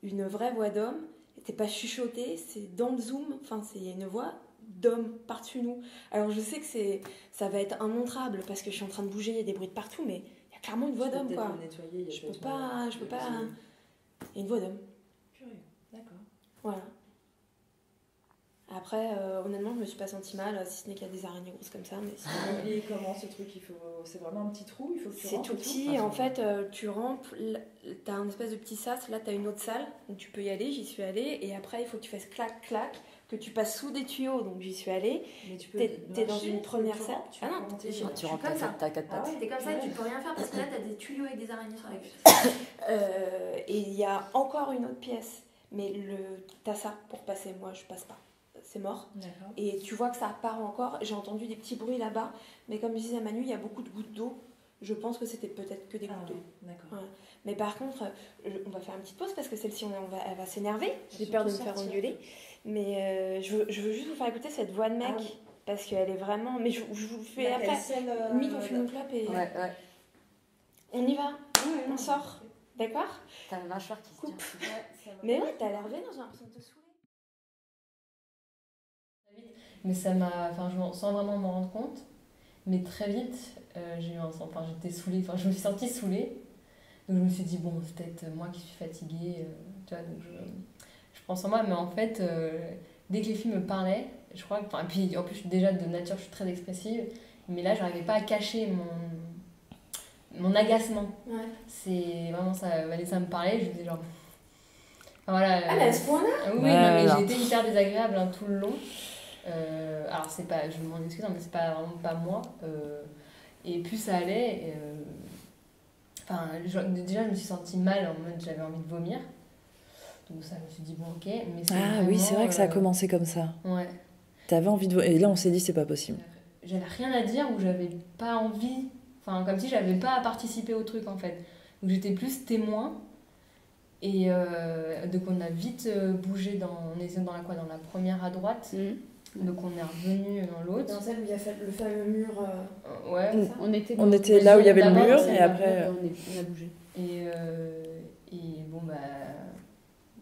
une vraie voix d'homme. C'est pas chuchoté, c'est dans le zoom. Enfin, il y a une voix d'homme par-dessus nous. Alors je sais que ça va être immontrable parce que je suis en train de bouger, il y a des bruits de partout, mais il y a clairement une voix d'homme, quoi. Je peux pas. Il y a une voix d'homme. Curieux, d'accord. Voilà. Après, honnêtement, je me suis pas sentie mal, si ce n'est qu'il y a des araignées grosses comme ça. Mais sinon, Et comment ce truc, c'est vraiment un petit trou, il faut que tu c'est rentres tout et petit, et en fait, tu rampes, t'as un espèce de petit sas, là t'as une autre salle, où tu peux y aller, j'y suis allée, et après il faut que tu fasses clac-clac, que tu passes sous des tuyaux, donc j'y suis allée. Mais tu peux t'es dans une première salle. Ah non, Tu rentres comme ça. T'as 4 pattes. T'es comme ça, tu peux rien faire parce que là t'as des tuyaux avec des araignées sur la cuisse. Et il y a encore une autre pièce, mais t'as ça pour passer, moi je passe pas. C'est mort. D'accord. Et tu vois que ça part encore. J'ai entendu des petits bruits là-bas, mais comme je disais à Manu, il y a beaucoup de gouttes d'eau. Je pense que c'était peut-être que des gouttes d'eau. D'accord. Voilà. Mais par contre, on va faire une petite pause parce que celle-ci, elle va s'énerver. J'ai peur de me faire engueuler. Mais je veux juste vous faire écouter cette voix de mec parce qu'elle est vraiment. Mais je vous fais après. Limite, on fait une clap et. Ouais. On y va. On sort. D'accord? T'as la mâchoire qui se coupe. Ouais, mais ouais, t'as l'air vénère, j'ai l'impression de te saouler. Mais ça m'a. Enfin, sans vraiment m'en rendre compte. Mais très vite, j'ai eu un sens. Enfin, j'étais saoulée. Enfin, je me suis sentie saoulée. Donc, je me suis dit, bon, c'est peut-être moi qui suis fatiguée. Tu vois, donc je prends sur moi. Mais en fait, dès que les filles me parlaient, je crois que. Enfin, et puis, en plus, déjà, de nature, je suis très expressive. Mais là, j'arrivais pas à cacher mon agacement. Ouais. C'est vraiment ça. Vanessa me parlait, je disais genre. Enfin, voilà. Ah, mais à ce point-là? Oui, Ouais, non, mais alors. j'ai été hyper désagréable tout le long. Alors c'est pas, je m'en excuse, mais c'est pas vraiment pas moi. Et plus ça allait, enfin déjà je me suis sentie mal en mode j'avais envie de vomir. Donc ça je me suis dit bon ok, mais c'est Ah oui, c'est vrai que ça a commencé comme ça. Ouais. T'avais envie de... Et là, on s'est dit, c'est pas possible. J'avais rien à dire ou j'avais pas envie, enfin comme si j'avais pas à participer au truc en fait. Donc j'étais plus témoin. Et donc on a vite bougé on était dans la première à droite. Donc on est revenu dans l'autre. Dans celle où il y a le fameux mur. Ouais. On était là où il y avait le mur et après. On a bougé. Et bon bah.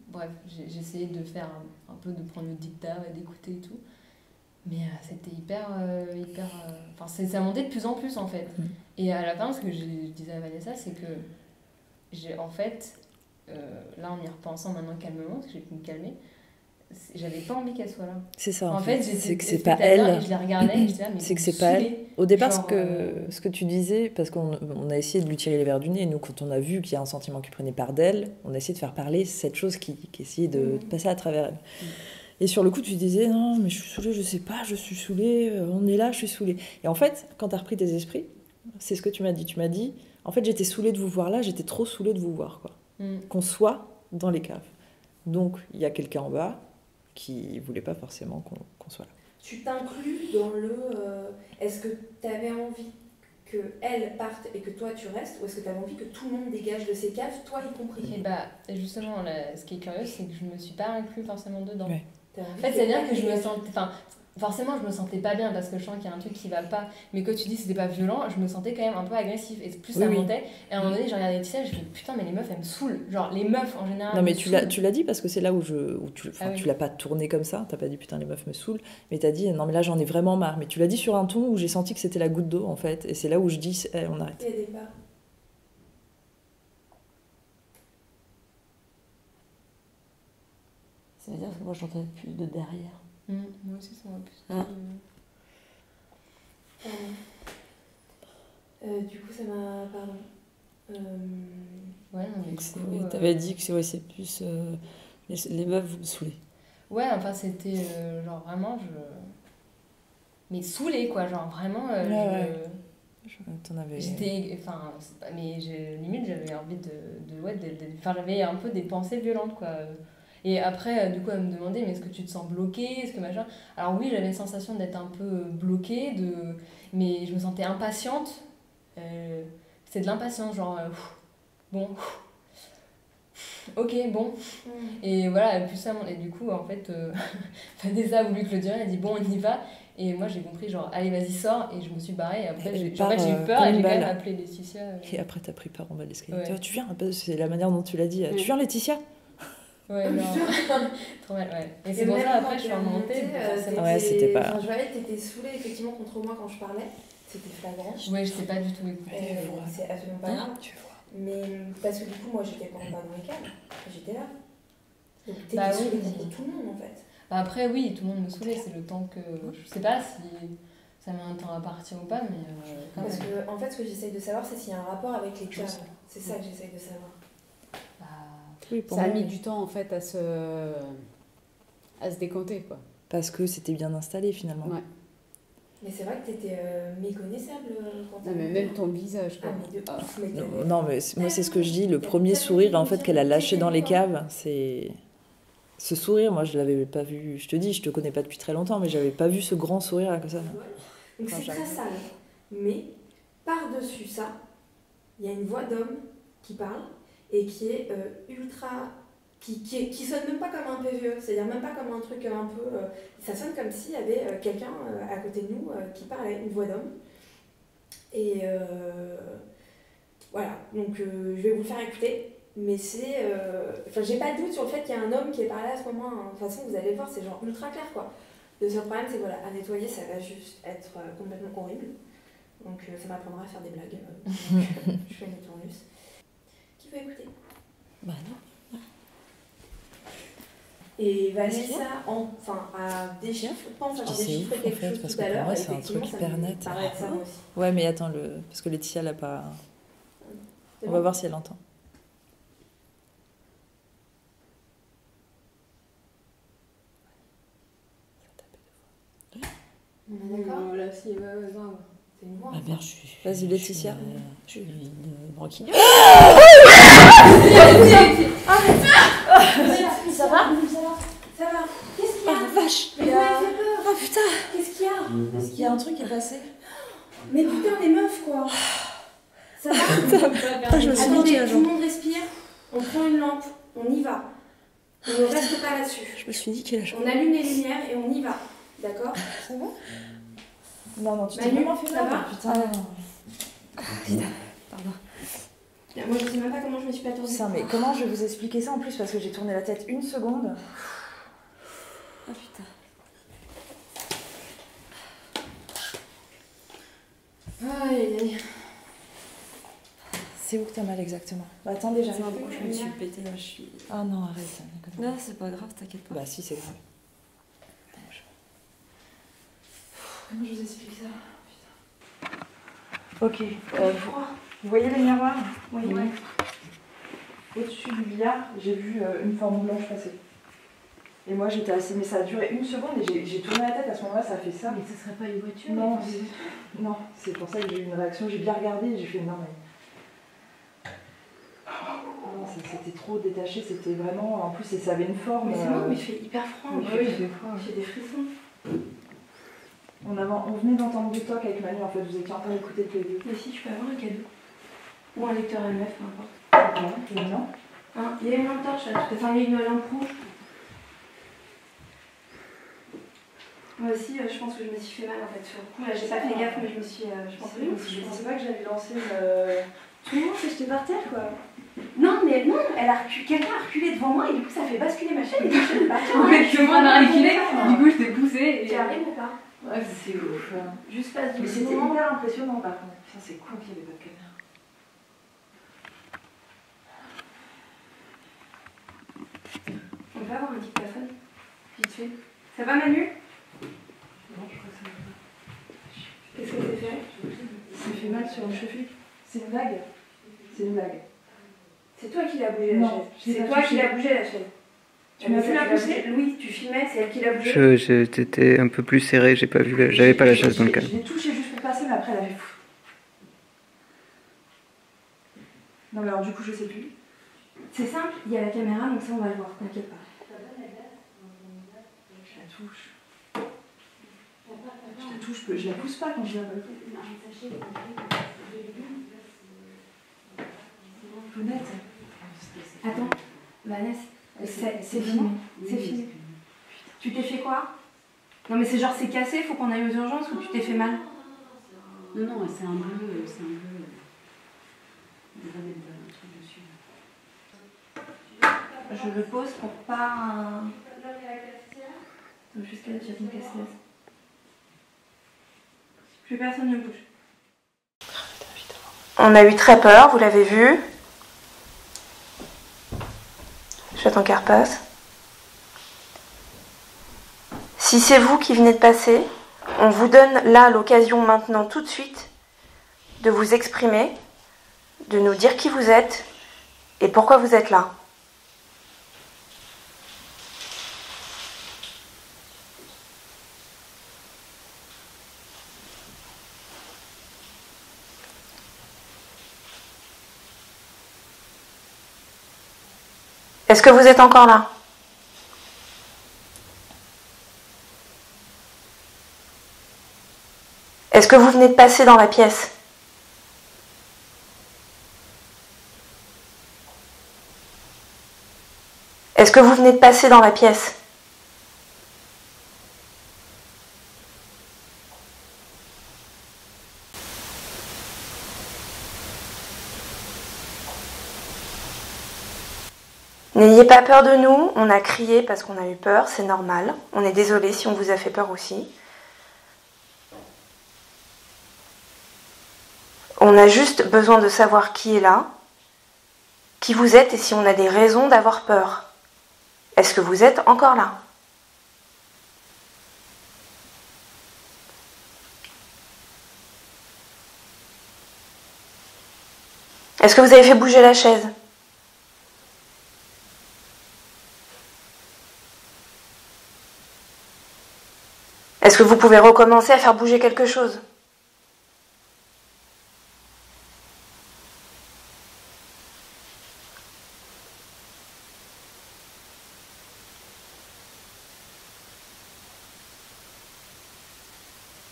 Bref, j'ai essayé de faire un peu, de prendre le dictat, d'écouter et tout. Mais c'était hyper. Enfin, ça montait de plus en plus en fait. Et à la fin, ce que je disais à Vanessa, c'est que j'ai en fait. Là, en y repensant maintenant calmement, parce que j'ai pu me calmer. J'avais pas envie qu'elle soit là. C'est ça. En fait, c'est que c'est pas elle. Et je la regardais et je disais, mais c'est que c'est pas elle. Au départ, genre, ce que tu disais, parce qu'on a essayé de lui tirer les verres du nez, nous, quand on a vu qu'il y a un sentiment qui prenait part d'elle, on a essayé de faire parler cette chose qui essayait de passer à travers elle. Et sur le coup, tu disais, non, mais je suis saoulée, je sais pas, je suis saoulée, on est là, je suis saoulée. Et en fait, quand tu as repris tes esprits, c'est ce que tu m'as dit. Tu m'as dit, en fait, j'étais saoulée de vous voir là, j'étais trop saoulée de vous voir, quoi. Qu'on soit dans les caves. Donc, il y a quelqu'un en bas qui voulait pas forcément qu'on soit là. Tu t'inclus dans le... est-ce que tu avais envie qu'elle parte et que toi tu restes, ou est-ce que tu avais envie que tout le monde dégage de ces caves, toi y compris? Et justement, là, ce qui est curieux, c'est que je me suis pas inclus forcément dedans. Ouais. En fait, c'est-à-dire que je me sentais... Enfin, forcément, je me sentais pas bien parce que je sens qu'il y a un truc qui va pas. Mais quand tu dis que c'était pas violent, je me sentais quand même un peu agressive. Et plus ça montait. Et à un moment donné, j'ai regardé Laetitia, je me suis dit, putain, mais les meufs, elles me saoulent. Genre, les meufs en général. Non, mais tu l'as dit parce que c'est là où tu l'as pas tourné comme ça. T'as pas dit, putain, les meufs me saoulent. Mais t'as dit, non, mais là, j'en ai vraiment marre. Mais tu l'as dit sur un ton où j'ai senti que c'était la goutte d'eau, en fait. Et c'est là où je dis, on arrête. Il y a des bars. Ça veut dire que moi, j'entends plus de derrière. Moi aussi, ça m'a plus. Du coup, ça m'a. Pardon. Ouais, non, mais Oui, t'avais dit que c'est plus. Les meufs, vous me saoulez. Ouais, enfin, c'était genre vraiment. Mais saoulée, quoi. Genre vraiment. T'en avais... J'étais. Enfin, mais limite, j'avais envie enfin, j'avais un peu des pensées violentes, quoi. Et après, du coup, elle me demandait, mais est-ce que tu te sens bloquée? Est-ce que machin... Alors oui, j'avais la sensation d'être un peu bloquée, mais je me sentais impatiente. C'était de l'impatience, genre... bon... ok, bon. Et voilà, plus ça... Et du coup, en fait, Vanessa a voulu clôturer, elle a dit, bon, on y va. Et moi, j'ai compris, genre, allez, vas-y, sors. Et je me suis barrée. Et après, j'ai eu peur et j'ai quand même appelé Laetitia. Et après, t'as pris peur en bas de l'escalier. Ouais. Tu viens, c'est la manière dont tu l'as dit. Tu viens, Laetitia? Ouais, non. Trop mal, ouais. Et c'est pour ça, après, je suis remontée. Ouais, c'était pas... Enfin, je voyais que t'étais saoulée, effectivement, contre moi quand je parlais. C'était flagrant. Ouais, je t'ai pas du tout écoutée. C'est absolument pas grave. Mais parce que du coup, moi, j'étais pas en bas dans les câbles. J'étais là. Donc, t'étais saoulée contre tout le monde, en fait. Bah après, oui, tout le monde me saoulait. C'est le temps que... Je sais pas si ça met un temps à partir ou pas, mais... Parce que, en fait, ce que j'essaye de savoir, c'est s'il y a un rapport avec les câbles. C'est ça que j'essaye de savoir. Oui, ça a mis du temps en fait à se décanter, quoi. Parce que c'était bien installé finalement. Ouais. Mais c'est vrai que t'étais méconnaissable quand non, mais même ton visage, quoi. Non, mais moi c'est ce que je dis, le premier sourire en fait qu'elle a lâché dans les caves, c'est... Ce sourire, moi je l'avais pas vu, je te dis, je te connais pas depuis très longtemps, mais j'avais pas vu ce grand sourire là comme ça. Donc c'est très sale. Mais par-dessus ça, il y a une voix d'homme qui parle. Et qui est ultra... qui sonne même pas comme un PVE, c'est-à-dire même pas comme un truc un peu... ça sonne comme s'il y avait quelqu'un à côté de nous qui parlait, une voix d'homme. Et voilà, donc je vais vous le faire écouter, mais c'est... Enfin, j'ai pas de doute sur le fait qu'il y a un homme qui est parlé à ce moment. De toute façon, vous allez voir, c'est genre ultra clair, quoi. Le seul problème, c'est que voilà, à nettoyer, ça va juste être complètement horrible. Donc ça m'apprendra à faire des blagues. Je fais une tournus. Qui veut écouter? Bah non. Et Vanessa, pense avoir déchiffré quelque chose parce tout à que pour l'heure. moi, c'est un truc hyper net. Ça aussi. Ouais, mais attends, parce que Laetitia l'a pas... On va voir si elle entend. On est d'accord? Là, si, ouais, grave. C'est une voix. Ma mère, je suis... Vas-y, Laetitia. Je suis une branquigneuse. Ça va? Ça va. Qu'est-ce qu'il y a? Oh vache! Oh putain! Qu'est-ce qu'il y a? Est-ce qu'il y a un truc qui est passé? Mais putain, les meufs, quoi! Ça va? Je me suis Attendez, dit, tout le monde respire, on prend une lampe, on y va. On ne reste pas là-dessus. Je me suis dit qu'il a changé. On allume les lumières et on y va. D'accord? Ça va? Non, tu t'es Manu, vraiment fait ça mal, va? putain. Pardon. Moi, je sais même pas comment je me suis pas tournée. Putain, mais comment je vais vous expliquer ça en plus? Parce que j'ai tourné la tête une seconde. Oh putain. Aïe, aïe. C'est où que t'as mal exactement? Bah attendez, j'arrive. Je me suis pété, là, je suis... Ah non, arrête. Non, c'est pas grave, t'inquiète pas. Bah si, c'est grave. Comment je vous explique ça? Ok. Vous voyez les miroirs? Oui. Au-dessus du billard, j'ai vu une forme blanche passer. Et moi j'étais assez... Mais ça a duré une seconde et j'ai tourné la tête, à ce moment-là ça a fait ça. Mais ce serait pas une voiture? Non, c'est pour ça que j'ai eu une réaction. J'ai bien regardé et j'ai fait non mais... Non, c'était trop détaché, c'était vraiment... En plus ça avait une forme... Mais c'est bon, mais il fait hyper froid. Oui, j'ai des frissons. On venait d'entendre du talk avec Manu, en fait, vous étiez en train d'écouter tous les deux. Mais si, je peux avoir un cadeau. Ou un lecteur MF, peu importe. Non. Il y a une lampe torche là, enfin il y a une lampe rouge. Moi aussi, je pense que je me suis fait mal en fait. Sur le coup, là, j'ai pas fait gaffe, mais je pense que je me suis fait mal. Je pensais pas que j'allais lancer tout le monde s'est jeté par terre, quoi. Non, mais non, quelqu'un a reculé devant moi et du coup, ça fait basculer ma chaîne et ma chaîne est partie. En fait, tout le monde a reculé, du coup, je t'ai poussé. Tu arrives ou pas? Ouais, c'est ouf. Juste passe du Mais c'était moment. hyper impressionnant par contre. Putain, c'est con qu'il n'y avait pas de caméra. On peut avoir un dictaphone? Vite fait. Ça va, Manu? Non, je crois que ça va pas. Qu'est-ce que c'est fait? Ça me fait mal sur une cheville. C'est une blague. C'est une blague. C'est toi qui l'as bougé la Non, chaise. je l'ai C'est pas toi touché. qui l'as bougé la chaise. Tu m'as vu la pousser? Oui, tu filmais, c'est elle qui l'a bougé. J'étais un peu plus serré, j'avais pas la chaise dans le calme. Je l'ai touché juste pour passer, mais après elle avait fou. Non, mais alors du coup, je sais plus. C'est simple, il y a la caméra, donc ça on va le voir, t'inquiète pas. Je la touche. Je la pousse pas quand je la veux. Honnête. Attends, Vanessa, c'est filmé. C'est filmé. Tu t'es fait quoi? Non mais c'est genre c'est cassé, faut qu'on aille aux urgences ou tu t'es fait mal? Non, non, c'est un bleu, c'est un bleu. On va mettre un truc dessus. Je le pose pour pas... Jusqu'à la chaîne cassée. Plus personne ne bouge. On a eu très peur, vous l'avez vu. J'attends qu'elle repasse. Si c'est vous qui venez de passer, on vous donne là l'occasion maintenant tout de suite de vous exprimer, de nous dire qui vous êtes et pourquoi vous êtes là. Est-ce que vous êtes encore là? Est-ce que vous venez de passer dans la pièce? Est-ce que vous venez de passer dans la pièce? N'ayez pas peur de nous, on a crié parce qu'on a eu peur, c'est normal. On est désolé si on vous a fait peur aussi. On a juste besoin de savoir qui est là, qui vous êtes et si on a des raisons d'avoir peur. Est-ce que vous êtes encore là? Est-ce que vous avez fait bouger la chaise? Est-ce que vous pouvez recommencer à faire bouger quelque chose?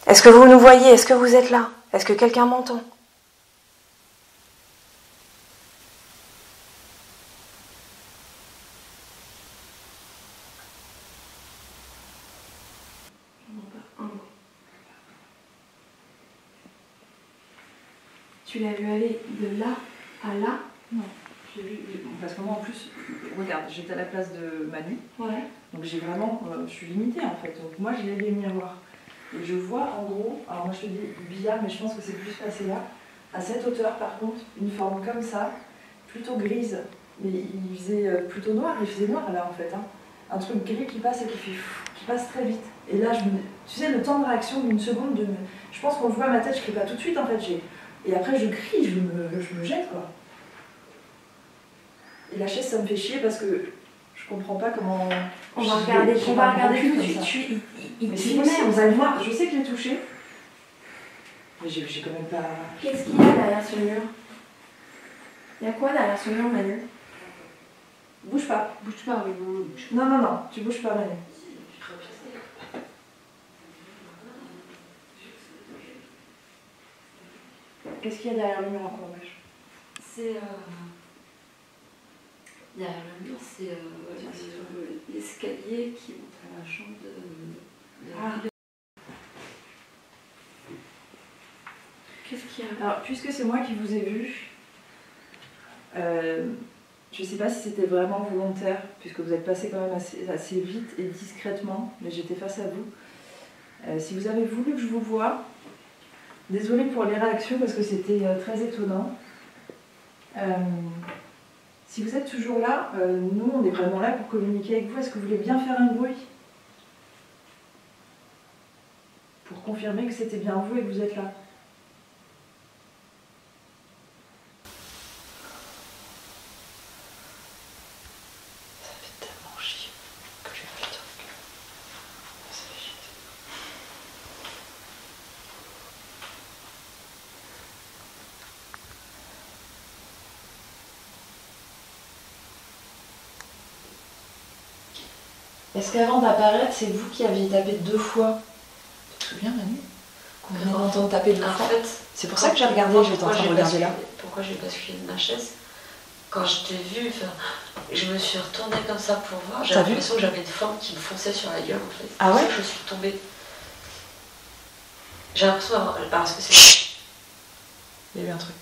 Est-ce que vous nous voyez? Est-ce que vous êtes là? Est-ce que quelqu'un m'entend? Tu l'as vu aller de là à là? Non. J'ai vu, parce que moi en plus, regarde, j'étais à la place de Manu. Ouais. Donc j'ai vraiment, je suis limitée en fait. Donc moi j'ai les miroirs. Et je vois en gros, alors moi je te dis billard, mais je pense que c'est plus passé là. À cette hauteur par contre, une forme comme ça, plutôt grise. Mais il faisait plutôt noir, il faisait noir là en fait. Hein. Un truc gris qui passe et qui passe très vite. Et là, tu sais, le temps de réaction d'une seconde, je pense qu'on voit ma tête, je crie pas tout de suite en fait. Et après je crie, je me jette quoi. Et la chaise ça me fait chier parce que je comprends pas comment... On va regarder tout de suite. Mais c'est possible, on va le voir. Je sais que j'ai touché. Mais j'ai quand même pas... Qu'est-ce qu'il y a derrière ce mur? Il y a quoi derrière ce mur, Manu? Bouge pas. Bouge pas, oui, non, bouge pas. Non, non, non, tu bouges pas, Manu. Qu'est-ce qu'il y a derrière le mur encore, wesh? C'est... Derrière le mur, c'est l'escalier qui monte à la chambre de... Qu'est-ce qu'il y a? Alors, puisque c'est moi qui vous ai vu, je sais pas si c'était vraiment volontaire, puisque vous êtes passé quand même assez vite et discrètement, mais j'étais face à vous. Si vous avez voulu que je vous voie, désolée pour les réactions parce que c'était très étonnant. Si vous êtes toujours là, nous on est vraiment là pour communiquer avec vous. Est-ce que vous voulez bien faire un bruit pour confirmer que c'était bien vous et que vous êtes là? Ça fait tellement chier que j'ai fait le truc. Ça fait chier. Est-ce qu'avant d'apparaître, c'est vous qui aviez tapé 2 fois? Tu te souviens, Manu? Qu'on venait d'entendre taper 2 fois. En fait, c'est pour ça que j'ai regardé, j'étais en train de regarder là. Pourquoi j'ai basculé de ma chaise? Quand je t'ai vu, je me suis retournée comme ça pour voir. J'ai l'impression que j'avais une forme qui me fonçait sur la gueule en fait. Ah ouais? Je suis tombée. J'ai l'impression d'avoir. Parce que c'est. Il y a eu un truc.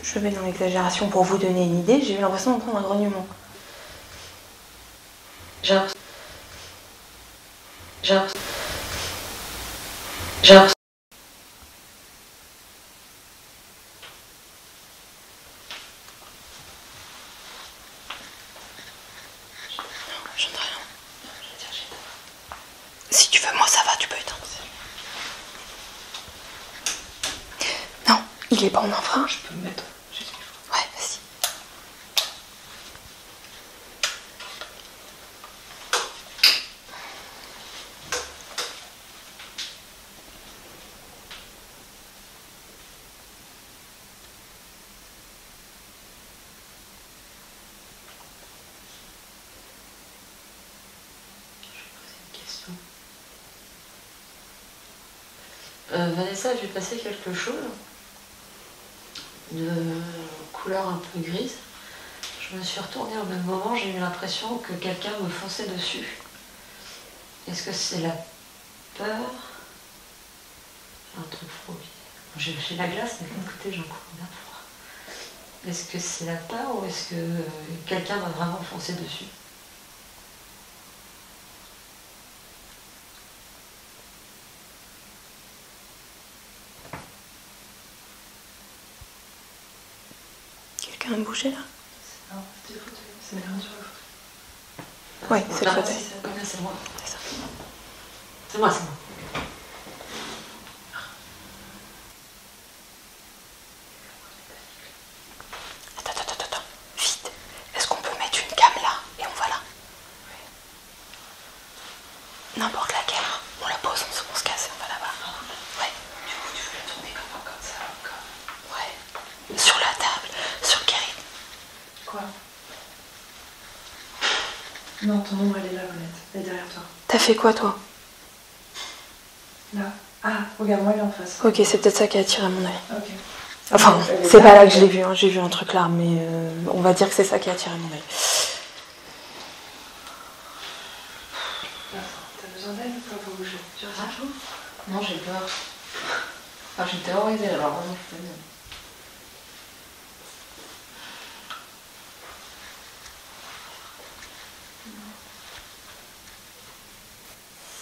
Je vais dans l'exagération pour vous donner une idée, j'ai eu l'impression d'entendre un grognement. J'ai l'impression. J'entends rien. Si tu veux, moi ça va, tu peux éteindre. Non, il est pas en infrarouge. Je peux me mettre. Ouais, vas-y. Vanessa a vu passer quelque chose de couleur un peu grise. Je me suis retournée au même moment, j'ai eu l'impression que quelqu'un me fonçait dessus. Est-ce que c'est la peur? Un truc froid. J'ai la glace, mais de l'autre côté j'ai un coup bien froid. Est-ce que c'est la peur ou est-ce que quelqu'un m'a vraiment foncé dessus? Quelqu'un a bougé là? Non, c'était le fauteuil. C'est bien sur le fauteuil. Ouais, c'est le fauteuil. C'est moi. C'est ça. C'est moi, c'est moi. Attends. Vite. Est-ce qu'on peut mettre une cam là et on va là? N'importe laquelle. On la pose, on se casse et on va là-bas. Ouais. Du coup, tu veux la tourner comme ça, Ouais. Sur la table, sur le guéri. Quoi? Non, ton ombre elle est là, Colette. Elle est derrière toi. T'as fait quoi toi? Là. Ah, regarde-moi, elle est en face. Ok, c'est peut-être ça qui a attiré mon œil. Ok. Enfin, c'est pas là que je l'ai vu, hein. J'ai vu un truc là, mais on va dire que c'est ça qui a attiré mon œil. T'as besoin d'aide ou pas pour bouger? Tu ressens chaud? Non, j'ai peur. Enfin, je suis terrorisée alors, vraiment, je suis pas bien.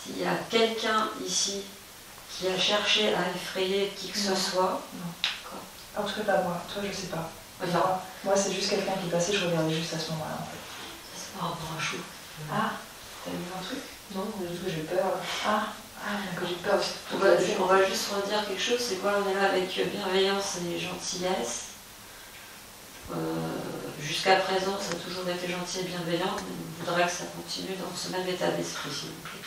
S'il y a quelqu'un ici qui a cherché à effrayer qui que ce soit. Non. En tout cas, pas moi. Toi, je sais pas. Enfin, moi, c'est juste quelqu'un qui passait, je regardais juste à ce moment-là, en fait. c'est par rapport à chaud. Ah, t'as vu un truc? Non, c'est juste que j'ai peur. Ah, Que j'ai peur. On va juste redire quelque chose, c'est quoi? On est là avec bienveillance et gentillesse. Jusqu'à présent, ça a toujours été gentil et bienveillant, mais on voudrait que ça continue dans ce même état d'esprit, s'il vous plaît.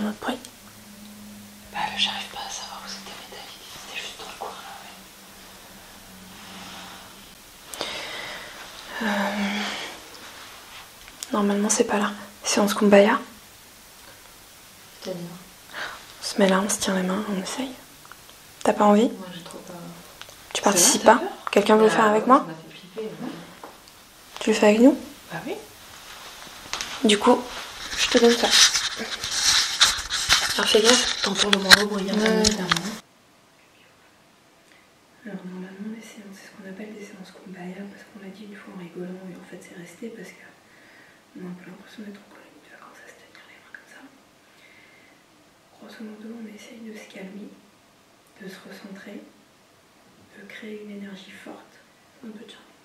autre bruit? Bah là, j'arrive pas à savoir où c'était métallique. C'était juste dans le coin là, ouais. Normalement, c'est pas là. Séance Kumbaya. C'est-à-dire? On se met là, on se tient les mains, on essaye. T'as pas envie? Moi, j'ai trop peur. Tu participes pas? Quelqu'un veut le faire avec moi? Ça m'a fait flipper. Tu le fais avec nous? Bah oui. Du coup, je te donne ça. Alors fais gaffe, t'entends le moindre bruit, évidemment. Alors normalement, les séances, c'est ce qu'on appelle des séances Kumbaya, parce qu'on l'a dit une fois en rigolant, et en fait c'est resté parce qu'on a un peu l'impression d'être en colonie de vacances à se tenir les mains comme ça. Grosso modo, on essaye de se calmer, de se recentrer, de créer une énergie forte, un peu de charme,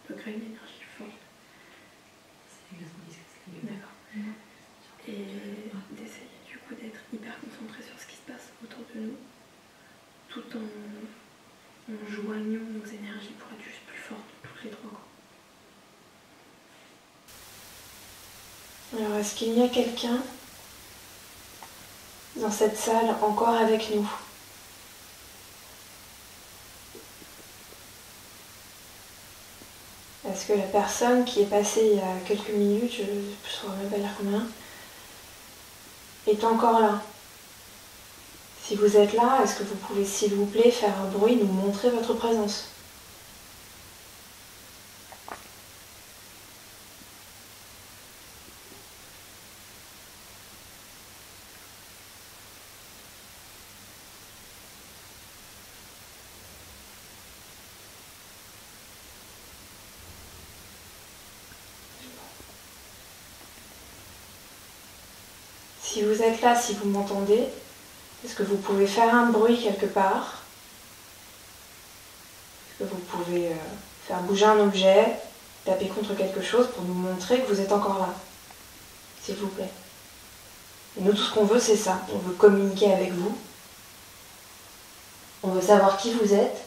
de créer une énergie forte. D'accord. Et d'essayer du coup d'être hyper concentré sur ce qui se passe autour de nous, tout en joignant nos énergies pour être juste plus fortes toutes les trois. Alors, est-ce qu'il y a quelqu'un dans cette salle encore avec nous? Est-ce que la personne qui est passée il y a quelques minutes, je ne saurais même pas dire combien, est encore là? Si vous êtes là, est-ce que vous pouvez, s'il vous plaît, faire un bruit, nous montrer votre présence? Si vous êtes là, si vous m'entendez, est-ce que vous pouvez faire un bruit quelque part? Est-ce que vous pouvez faire bouger un objet, taper contre quelque chose pour nous montrer que vous êtes encore là? S'il vous plaît. Et nous, tout ce qu'on veut, c'est ça. On veut communiquer avec vous. On veut savoir qui vous êtes.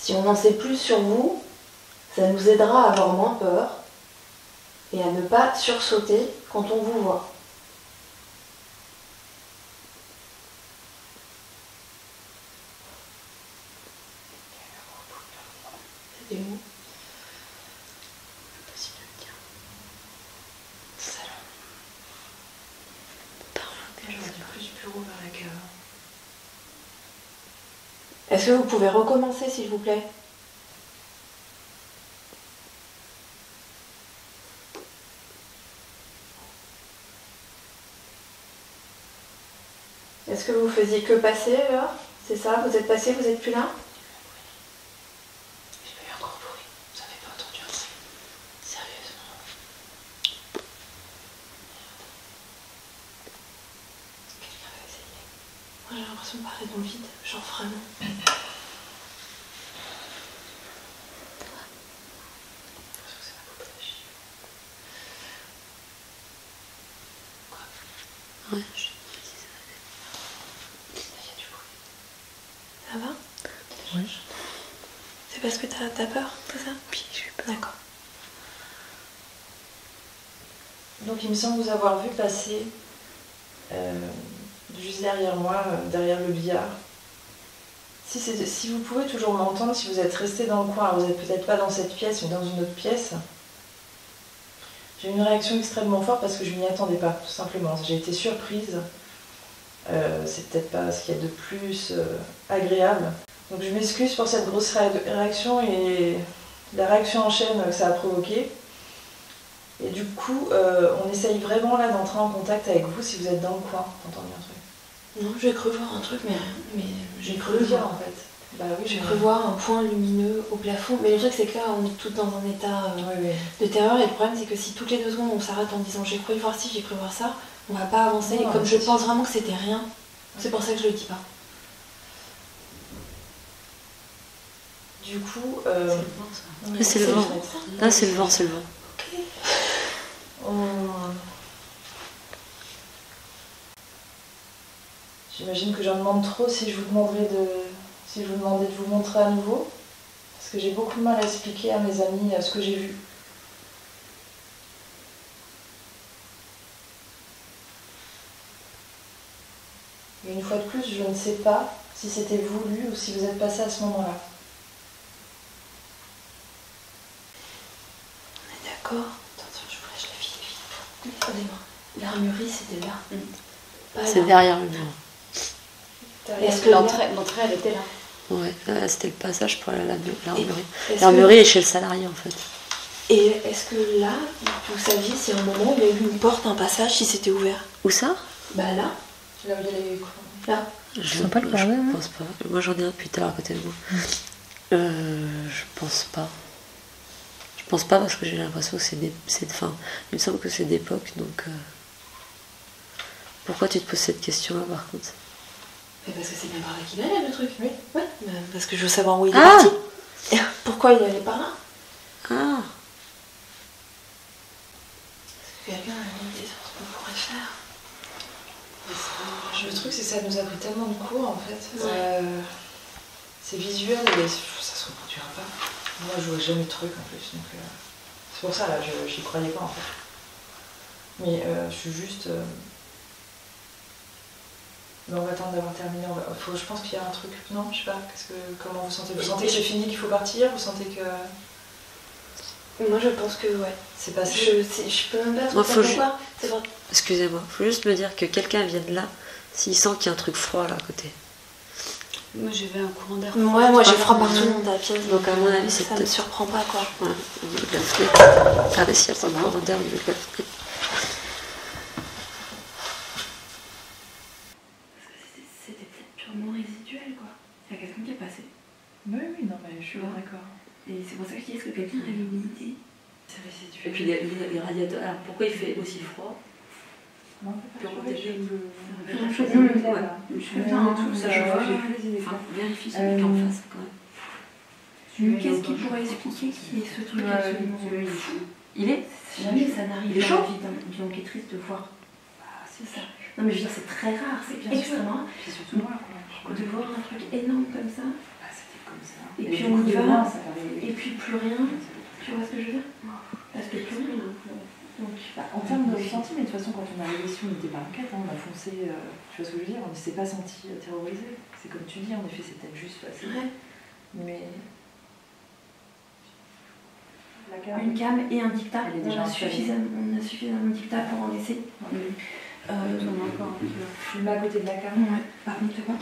Si on en sait plus sur vous, ça nous aidera à avoir moins peur et à ne pas sursauter quand on vous voit. C'était où? Impossible de le dire. Salon. J'aurais dû plus du bureau vers la cave. Est-ce que vous pouvez recommencer, s'il vous plaît? Est-ce que vous faisiez que passer là? C'est ça? Vous êtes passé, vous êtes plus là? J'ai pas eu un gros bruit. Vous avez pas entendu un bruit? Sérieusement? Quelqu'un va essayer. Moi j'ai l'impression de parler dans le vide. Genre vraiment. Ouais. Ça va? Oui. C'est parce que t'as peur, c'est ça? Oui, j'ai peur. D'accord. Donc il me semble vous avoir vu passer juste derrière moi, derrière le billard. Si vous pouvez toujours m'entendre, si vous êtes resté dans le coin, alors vous n'êtes peut-être pas dans cette pièce, mais dans une autre pièce, j'ai eu une réaction extrêmement forte parce que je m'y attendais pas, tout simplement. J'ai été surprise. C'est peut-être pas ce qu'il y a de plus agréable. Donc je m'excuse pour cette grosse réaction et la réaction en chaîne que ça a provoqué. Et du coup, on essaye vraiment là d'entrer en contact avec vous si vous êtes dans le coin. T'entends bien un truc? Non, j'ai cru voir un truc, mais j'ai cru voir en fait. Bah oui, j'ai cru voir un point lumineux au plafond. Mais le truc, c'est que là, on est toutes dans un état de terreur. Et le problème, c'est que si toutes les 2 secondes on s'arrête en disant j'ai cru voir ci, j'ai cru voir ça, on va pas avancer. Non, et comme je pense vraiment que c'était rien, c'est pour ça que je le dis pas. Du coup, c'est le vent. Là, c'est le vent, c'est le vent. Ok. J'imagine que j'en demande trop si je vous demandais de vous montrer à nouveau, parce que j'ai beaucoup de mal à expliquer à mes amis ce que j'ai vu. une fois de plus, je ne sais pas si c'était voulu ou si vous êtes passé à ce moment-là. On est d'accord. Attention, je voulais je la vite. L'armurerie, c'était là. Pas C'est là. derrière le mur. Est-ce que L'entrée, elle était là. Ouais, là, c'était le passage pour aller à l'armurerie. Est-ce L'armurerie est chez le salarié en fait. Et est-ce que là, vous saviez si à un moment il y a eu une porte, un passage, si c'était ouvert? Où ça? Bah là. Là où il y a les cours. Là. Je sens pas le corps, hein. pense pas. Moi j'en ai un depuis tout à l'heure à côté de moi. Je pense pas. Je pense pas parce que j'ai l'impression que enfin, il me semble que c'est d'époque donc. Pourquoi tu te poses cette question-là par contre? Mais parce que c'est bien par là qu'il allait le truc. Oui. Ouais. Bah, parce que je veux savoir où il est Ah parti. Et pourquoi il allait par là? Ah! Quelqu'un a une idée sur ce qu'on pourrait faire. Le truc, c'est que ça nous a pris tellement de cours en fait. Ouais. C'est visuel et ça se reproduira pas. Moi, je vois jamais de trucs en plus. Donc, c'est pour ça, là, j'y croyais pas en fait. Mais je suis juste. Mais on va attendre d'avoir terminé. Je pense qu'il y a un truc. Non, je sais pas. Comment vous sentez? Vous sentez que c'est fini, qu'il faut partir? Vous sentez que. Moi je pense que ouais. C'est passé? Je peux même pas Moi, faut pourquoi. C'est vrai. Excusez-moi, faut juste me dire que quelqu'un vienne là s'il sent qu'il y a un truc froid là à côté. Moi, j'avais un courant d'air. Ouais, moi j'ai froid partout dans ta pièce. Donc à mon avis, c'est ça me peut-être. surprend pas quoi. Ouais, au niveau de la fenêtre. Regardez si elle sent le courant d'air au niveau de la fenêtre. C'était peut-être purement résiduel quoi. Il y a quelqu'un qui est passé. Oui, non, mais je suis d'accord. Et c'est pour ça que je dis est-ce que quelqu'un avait une idée? C'est résiduel. Et puis les radiateurs. Alors pourquoi il fait aussi froid? Non, Purement je technique. voilà. Je fais bien en tout, ça je vois. Enfin, vérifie celui qui est en face quand même. Qu'est-ce qui pourrait expliquer qu'il y ait ce truc absolument Il est Jamais ça n'arrive Il est dans chaud la vie d'une enquêtrice de voir. Ah, c'est ça. Non mais je veux dire c'est très rare, c'est extrêmement rare. C'est surtout moi quoi. De voir un truc énorme comme ça. Ah, c'était comme ça. Et puis on y va. Et puis plus rien. Tu vois ce que je veux dire? Parce que plus rien. Donc, En termes de ressenti, mais de toute façon, quand on est arrivé ici, on n'était pas inquiète, on a foncé, tu vois ce que je veux dire, on ne s'est pas senti terrorisé. C'est comme tu dis, en effet, c'est peut-être juste passé. ouais. Mais. Une cam et un dictat. Elle est déjà on a suffisamment de dictat pour en laisser. On a encore un peu. Je le mets à côté de la cam. Ouais. Par contre, c'est quoi?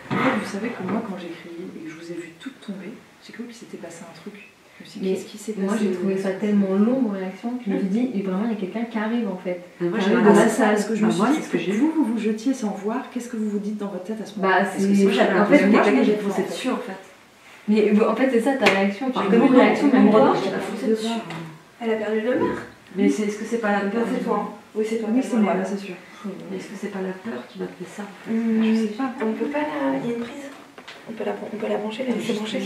En fait, vous savez que moi, quand j'ai crié et que je vous ai vu toutes tomber, j'ai cru qu'il s'était passé un truc. Je me suis dit, qu'est-ce qui s'est passé? Moi j'ai trouvé ça tellement long en réaction que je me suis dit, et vraiment il y a quelqu'un qui arrive en fait. Moi j'ai j'ai de la la salle. Parce que je me suis dit, c'est ce que j'ai vous vous jetiez sans voir, qu'est-ce que vous vous dites dans votre tête à ce moment-là? Bah c'est. En En fait, fait, moi quelqu'un j'ai j'ai foncé foncé dessus en fait. Mais en fait c'est ça ta réaction, tu Enfin, as comme une non, réaction non, même non, droit. non, Tu elle a as foncé foncé dessus. dessus. Elle a perdu le mère. Mais est-ce que c'est pas la peur? C'est toi. Oui, c'est toi. Oui, c'est moi, là, c'est sûr. Est-ce que c'est pas la peur qui m'a fait ça? Je sais pas. On peut pas la. Il y a une prise. On peut la brancher, la laisser brancher.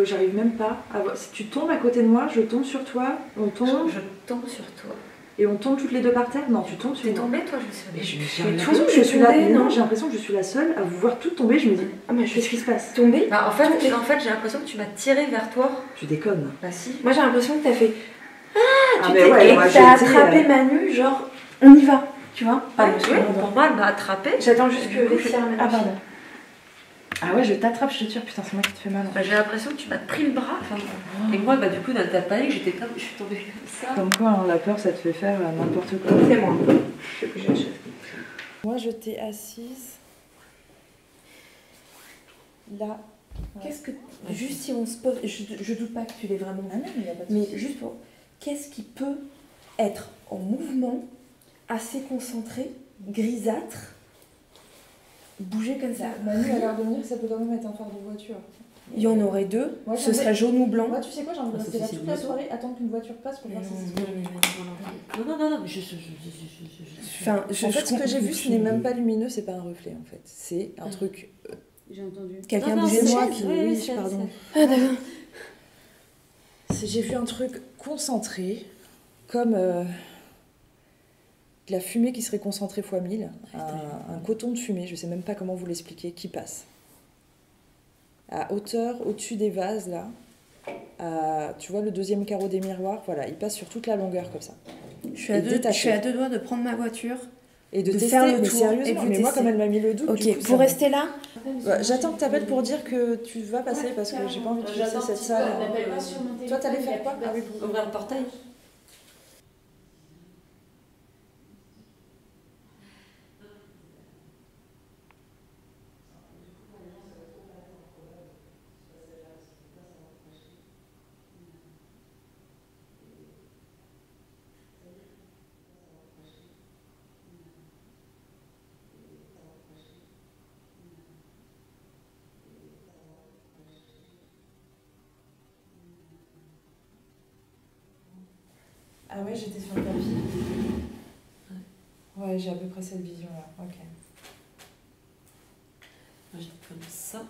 J'arrive même pas à voir. Si tu tombes à côté de moi, je tombe sur toi, on tombe. Je tombe sur toi. Et on tombe toutes les deux par terre? Non, tu tombes sur T'es moi. tombée toi? Je sais Mais pas. j'ai l'impression que je suis là. Non, j'ai l'impression que je suis la seule à vous voir toutes tomber. Je me dis, Ah, mais je qu'est-ce suis qui se passe? tombée. Bah, en fait j'ai l'impression que tu m'as tiré vers toi. Tu déconnes. Bah si. Moi j'ai l'impression que t'as fait. Ah, Tu mais t'es ouais, et moi, que t'as j'ai été, attrapé Manu, genre on y va. Tu vois? Ah, oui, pour moi elle m'a attrapée. J'attends juste que Laetitia ramène. Ah, pardon. Ah ouais, je t'attrape, je te tire. Putain, c'est moi qui te fais mal. Bah, j'ai l'impression que tu m'as pris le bras. Enfin, et moi bah du coup dans ta panique je suis tombée comme ça. Comme quoi, hein, la peur, ça te fait faire n'importe quoi. C'est moi. Je sais que j'ai une chose. Moi, je t'ai assise là. Qu'est-ce que. Juste si on se pose. Je doute pas que tu l'aies vraiment vu. Ah non, mais y a pas de Mais souci. juste pour. Qu'est-ce qui peut être en mouvement, assez concentré, grisâtre, bouger comme ça? Manu a l'air de me dire que ça peut quand même être un phare de voiture. Il y en aurait deux. Ouais, Ce serait jaune ou blanc. Moi, tu sais quoi, j'ai envie de Ah, rester là c'est toute la une soirée, attendre qu'une voiture passe pour voir si c'est ce que j'ai vu. Non, mais Enfin, En fait, ce que j'ai vu, ce n'est même pas lumineux, c'est pas un reflet en fait. C'est un truc. J'ai entendu. Quelqu'un Non, bougeait c'est moi chaise, qui. oui, Oui, c'est pardon. Ah d'accord. J'ai vu un truc concentré, comme de la fumée qui serait concentrée fois 1000, un coton de fumée, je sais même pas comment vous l'expliquer, qui passe. À hauteur, au-dessus des vases là, tu vois le deuxième carreau des miroirs, voilà, il passe sur toute la longueur comme ça. Je suis à deux doigts de prendre ma voiture et de tester, faire le mais tour. sérieusement, mais moi comme elle m'a mis le doute, ok, du coup, vous restez là. J'attends que t'appelles pour dire que tu vas passer parce que j'ai pas envie de laisser cette salle. Toi t'allais faire quoi? Ah oui, pour Ouvrir le portail. Ah ouais, j'étais sur le tapis. Ouais, j'ai à peu près cette vision-là. Ok. Moi, j'ai comme ça.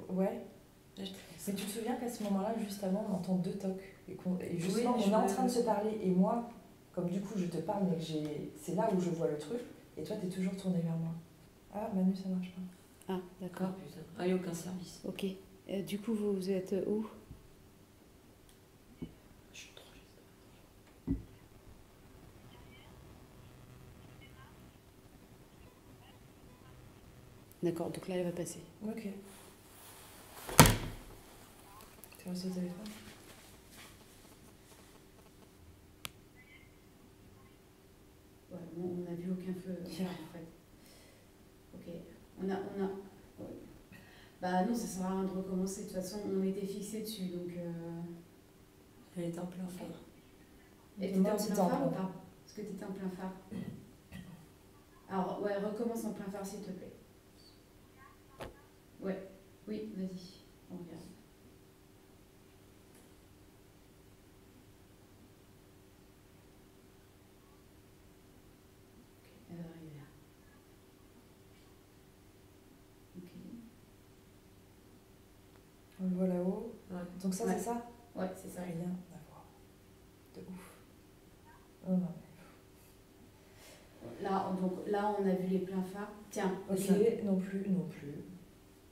Ouais. Mais tu te souviens qu'à ce moment-là, juste avant, on entend 2 tocs. Et justement, on est en train de se parler. Et moi, comme du coup, je te parle, mais c'est là où je vois le truc. Et toi, t'es toujours tourné vers moi. Ah, Manu, ça marche pas. Ah, d'accord. Putain. Ah, il n'y a aucun service. Ok. Du coup, vous êtes où? D'accord, donc là, elle va passer. Ok. Tu restes au téléphone? Ouais, bon, on n'a vu aucun feu en fait. Ok. On a... Ouais. Bah non, ça sert à rien de recommencer. De toute façon, on était fixé dessus, donc... Elle était en plein phare. Et t'étais en plein phare ou pas? Est-ce que t'étais en plein phare? Alors, ouais, recommence en plein phare, s'il te plaît. Ouais, oui, vas-y, on regarde. Ok, elle va arriver là. Ok. On le voit là-haut. Ouais. Donc ça, c'est ça? Ouais, c'est ça. Rien à voir. De ouf. Oh non, mais... Là, on a vu les pleins phares. Tiens. Ok, non plus.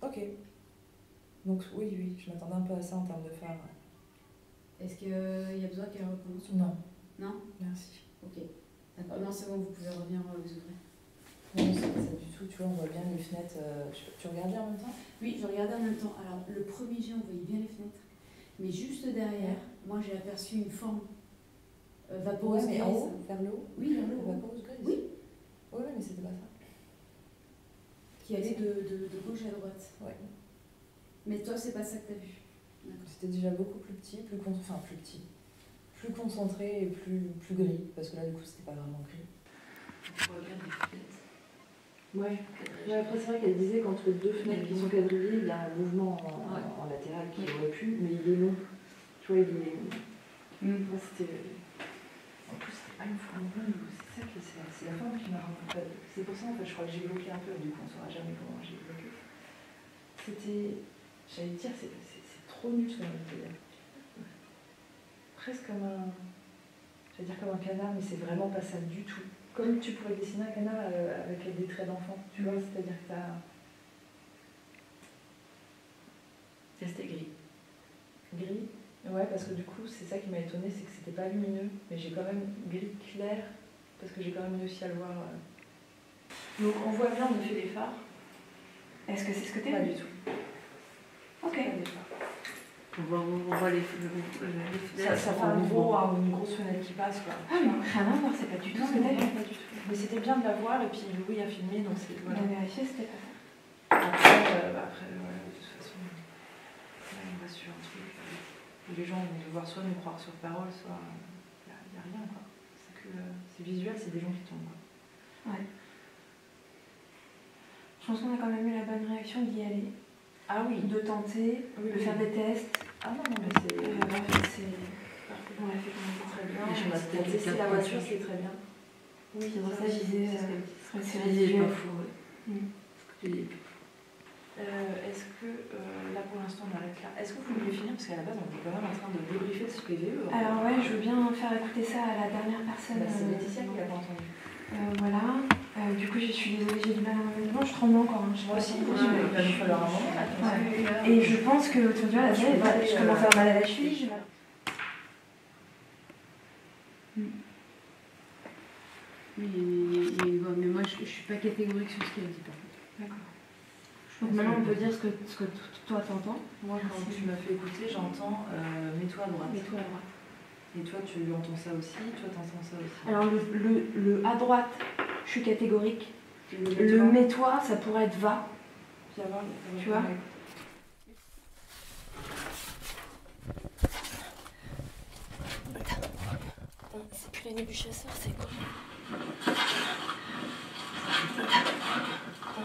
Ok. Donc oui, je m'attendais un peu à ça en termes de phare. Est-ce qu'il y a besoin qu'elle recommence? Non. Non? Merci. Ok. D'accord. Non, c'est bon, vous pouvez revenir vous ouvrir. Non, c'est pas ça du tout. Tu vois, on voit bien les fenêtres. Tu regardais en même temps? Oui, je regardais en même temps. Alors, le premier jet, on voyait bien les fenêtres. Mais juste derrière, moi, j'ai aperçu une forme vaporeuse mais grise. en haut, vers le haut? Oui, vers le haut. Vaporeuse grise? Oui. Ouais, mais c'était pas ça. Qui allait de gauche à droite. Ouais. Mais toi, c'est pas ça que t'as vu. C'était déjà beaucoup plus petit, plus concentré et plus gris, parce que là, du coup, c'était pas vraiment gris. On voit bien les fenêtres. Ouais, après, c'est vrai qu'elle disait qu'entre 2 fenêtres qui sont quadrillées, il y a un mouvement en latéral qui aurait pu, mais il est long. Tu vois, il est. Moi, c'était. En plus, c'était pas une forme ronde, c'est la forme qui m'a rendu. C'est pour ça, en fait, je crois que j'ai bloqué un peu, du coup, on saura jamais comment j'ai bloqué. C'était. J'allais dire, c'est trop nul ce qu'on avait fait. Presque comme un. J'allais dire comme un canard, mais c'est vraiment pas ça du tout. Comme tu pourrais dessiner un canard avec des traits d'enfant, tu vois, c'est-à-dire que t'as. C'était gris. Gris? Ouais, parce que du coup, c'est ça qui m'a étonnée, c'est que c'était pas lumineux, mais j'ai quand même gris clair, parce que j'ai quand même réussi à le voir. Donc on voit bien en effet les phares. Est-ce que c'est ce que t'as Pas vu? du tout. Ok. Pas des phares. On voit les fenêtres. Ça fait une grosse fenêtre qui passe, quoi. Ah, mais rien à voir, c'est pas du tout ce que t'as vu. Pas du tout. Mais c'était bien de la voir, et puis Louis a filmé, donc c'est. On Voilà. a vérifié, c'était pas ça. Après, voilà, de toute façon, là, on va sur un truc où les gens vont devoir soit nous croire sur parole, soit il n'y a rien, quoi. C'est visuel, c'est des gens qui tombent, quoi. Ouais. Je pense qu'on a quand même eu la bonne réaction d'y aller. Ah oui. De tenter, de faire des tests. Ah non, mais c'est. On l'a fait quand même très bien. Et je m'attends On a testé la voiture, c'est très bien. Oui, c'est pour ça que je disais, c'est visuel. Pas fou, ouais. Est-ce que, là pour l'instant on arrête là, est-ce que vous voulez finir? Parce qu'à la base on était quand même en train de débriefer ce PVE. Alors ouais, je veux bien faire écouter ça à la dernière personne. C'est Laetitia qui l'a pas entendu. Voilà. Du coup, je suis désolée, j'ai du mal à me mettre. Je tremble encore. Hein. Moi aussi, il va nous falloir un moment là. Et je pense que, tu vois, là, je commence à avoir mal à la cheville. J'ai mal. Oui, mais moi je suis pas catégorique sur ce qu'elle dit par contre. D'accord. Donc maintenant, on peut dire ce que toi t'entends. Moi, quand tu m'as fait écouter, j'entends mets-toi à droite. Mets-toi à droite. Et toi, tu entends ça aussi, toi, t'entends ça aussi. Alors, le à droite, je suis catégorique. Le mets-toi, ça pourrait être va. Tu vois? C'est plus la nuit du chasseur, c'est quoi?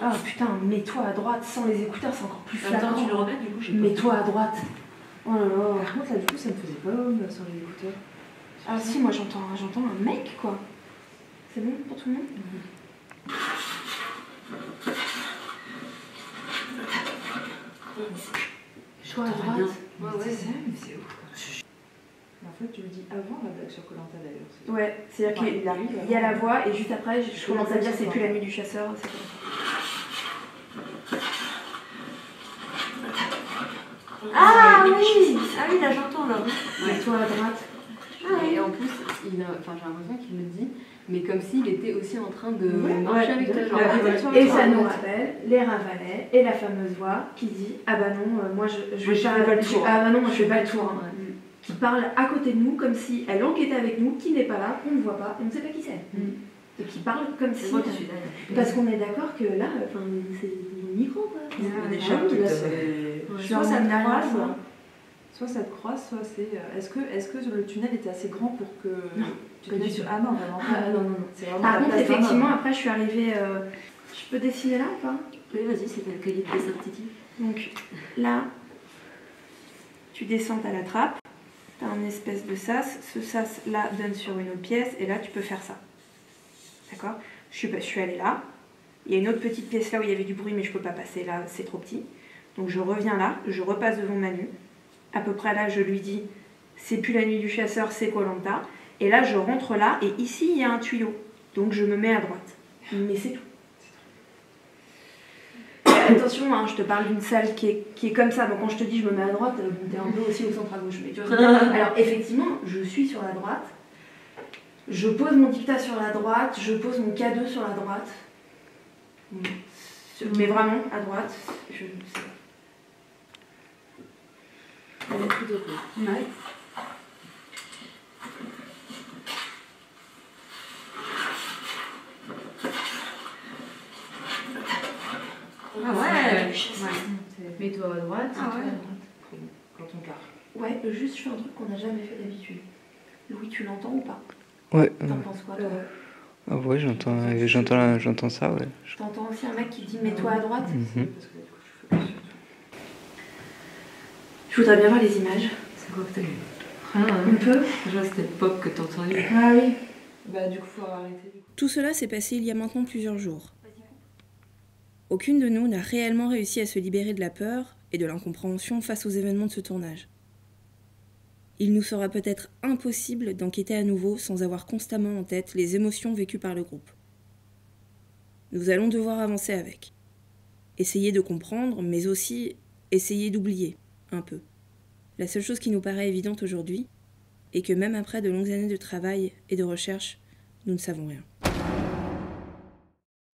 Ah putain, mets-toi à droite sans les écouteurs, c'est encore plus flagrant. Attends, tu le remets du coup, j'ai pas. Mets-toi à droite. Oh là là. Par contre, là, du coup, ça me faisait pas homme sans les écouteurs. Ah si, moi j'entends un mec quoi. C'est bon pour tout le monde? Toi à droite. Ouais, c'est ça, mais c'est ouf. En fait, tu le dis avant la blague sur Koh-Lanta d'ailleurs. Ouais, c'est-à-dire qu'il y a la voix et juste après, je commence à dire c'est plus la nuit du chasseur. C'est Ah oui, là j'entends là. Et toi à droite. Et en plus, j'ai l'impression qu'il le dit, mais comme s'il était aussi en train de marcher avec toi. Et ça nous rappelle les Ravalais et la fameuse voix qui dit ah bah non, moi je fais pas le tour. Ah bah non, moi je fais pas le tour. Hein. Qui parle à côté de nous comme si elle enquêtait avec nous, qui n'est pas là, on ne voit pas, on ne sait pas qui c'est. Et qui parle comme si. Parce qu'on est d'accord que là, c'est des micros quoi. On échappe soit ça te croise, soit ça te croise, soit c'est. Est-ce que le tunnel était assez grand pour que tu te mettes sur. Ah non, vraiment. Ah non. Par contre, effectivement, après je suis arrivée. Je peux dessiner là ou pas? Oui, vas-y, c'est le cahier de dessin Titi. Donc là, tu descends à la trappe. T'as un espèce de sas, ce sas là donne sur une autre pièce et là tu peux faire ça. D'accord? Je suis allée là, il y a une autre petite pièce là où il y avait du bruit mais je peux pas passer là, c'est trop petit. Donc je reviens là, je repasse devant Manu, à peu près là je lui dis c'est plus la nuit du chasseur, c'est Koh-Lanta. Et là je rentre là et ici il y a un tuyau, donc je me mets à droite. Mais c'est tout. Attention, hein, je te parle d'une salle qui est comme ça. Donc quand je te dis je me mets à droite, t'es un peu aussi au centre à gauche. Mais tu vois, alors effectivement, je suis sur la droite. Je pose mon dictat sur la droite. Je pose mon K2 sur la droite. Mais vraiment à droite. Je sais pas. Elle est tout ok. Ouais. Ah ouais. Mets-toi à droite. Ah ouais. Quand on carre. Ouais, juste je fais un truc qu'on n'a jamais fait d'habitude. Louis, tu l'entends ou pas? Ouais. T'en penses quoi toi? Ah ouais, j'entends ça, ouais. T'entends aussi un mec qui dit mets-toi à droite? Je voudrais bien voir les images. C'est quoi que t'as vu? On peut? Je vois c'était pop que t'as entendu. Ah oui. Bah du coup faut arrêter. Tout cela s'est passé il y a maintenant plusieurs jours. Aucune de nous n'a réellement réussi à se libérer de la peur et de l'incompréhension face aux événements de ce tournage. Il nous sera peut-être impossible d'enquêter à nouveau sans avoir constamment en tête les émotions vécues par le groupe. Nous allons devoir avancer avec. Essayer de comprendre, mais aussi essayer d'oublier, un peu. La seule chose qui nous paraît évidente aujourd'hui est que même après de longues années de travail et de recherche, nous ne savons rien.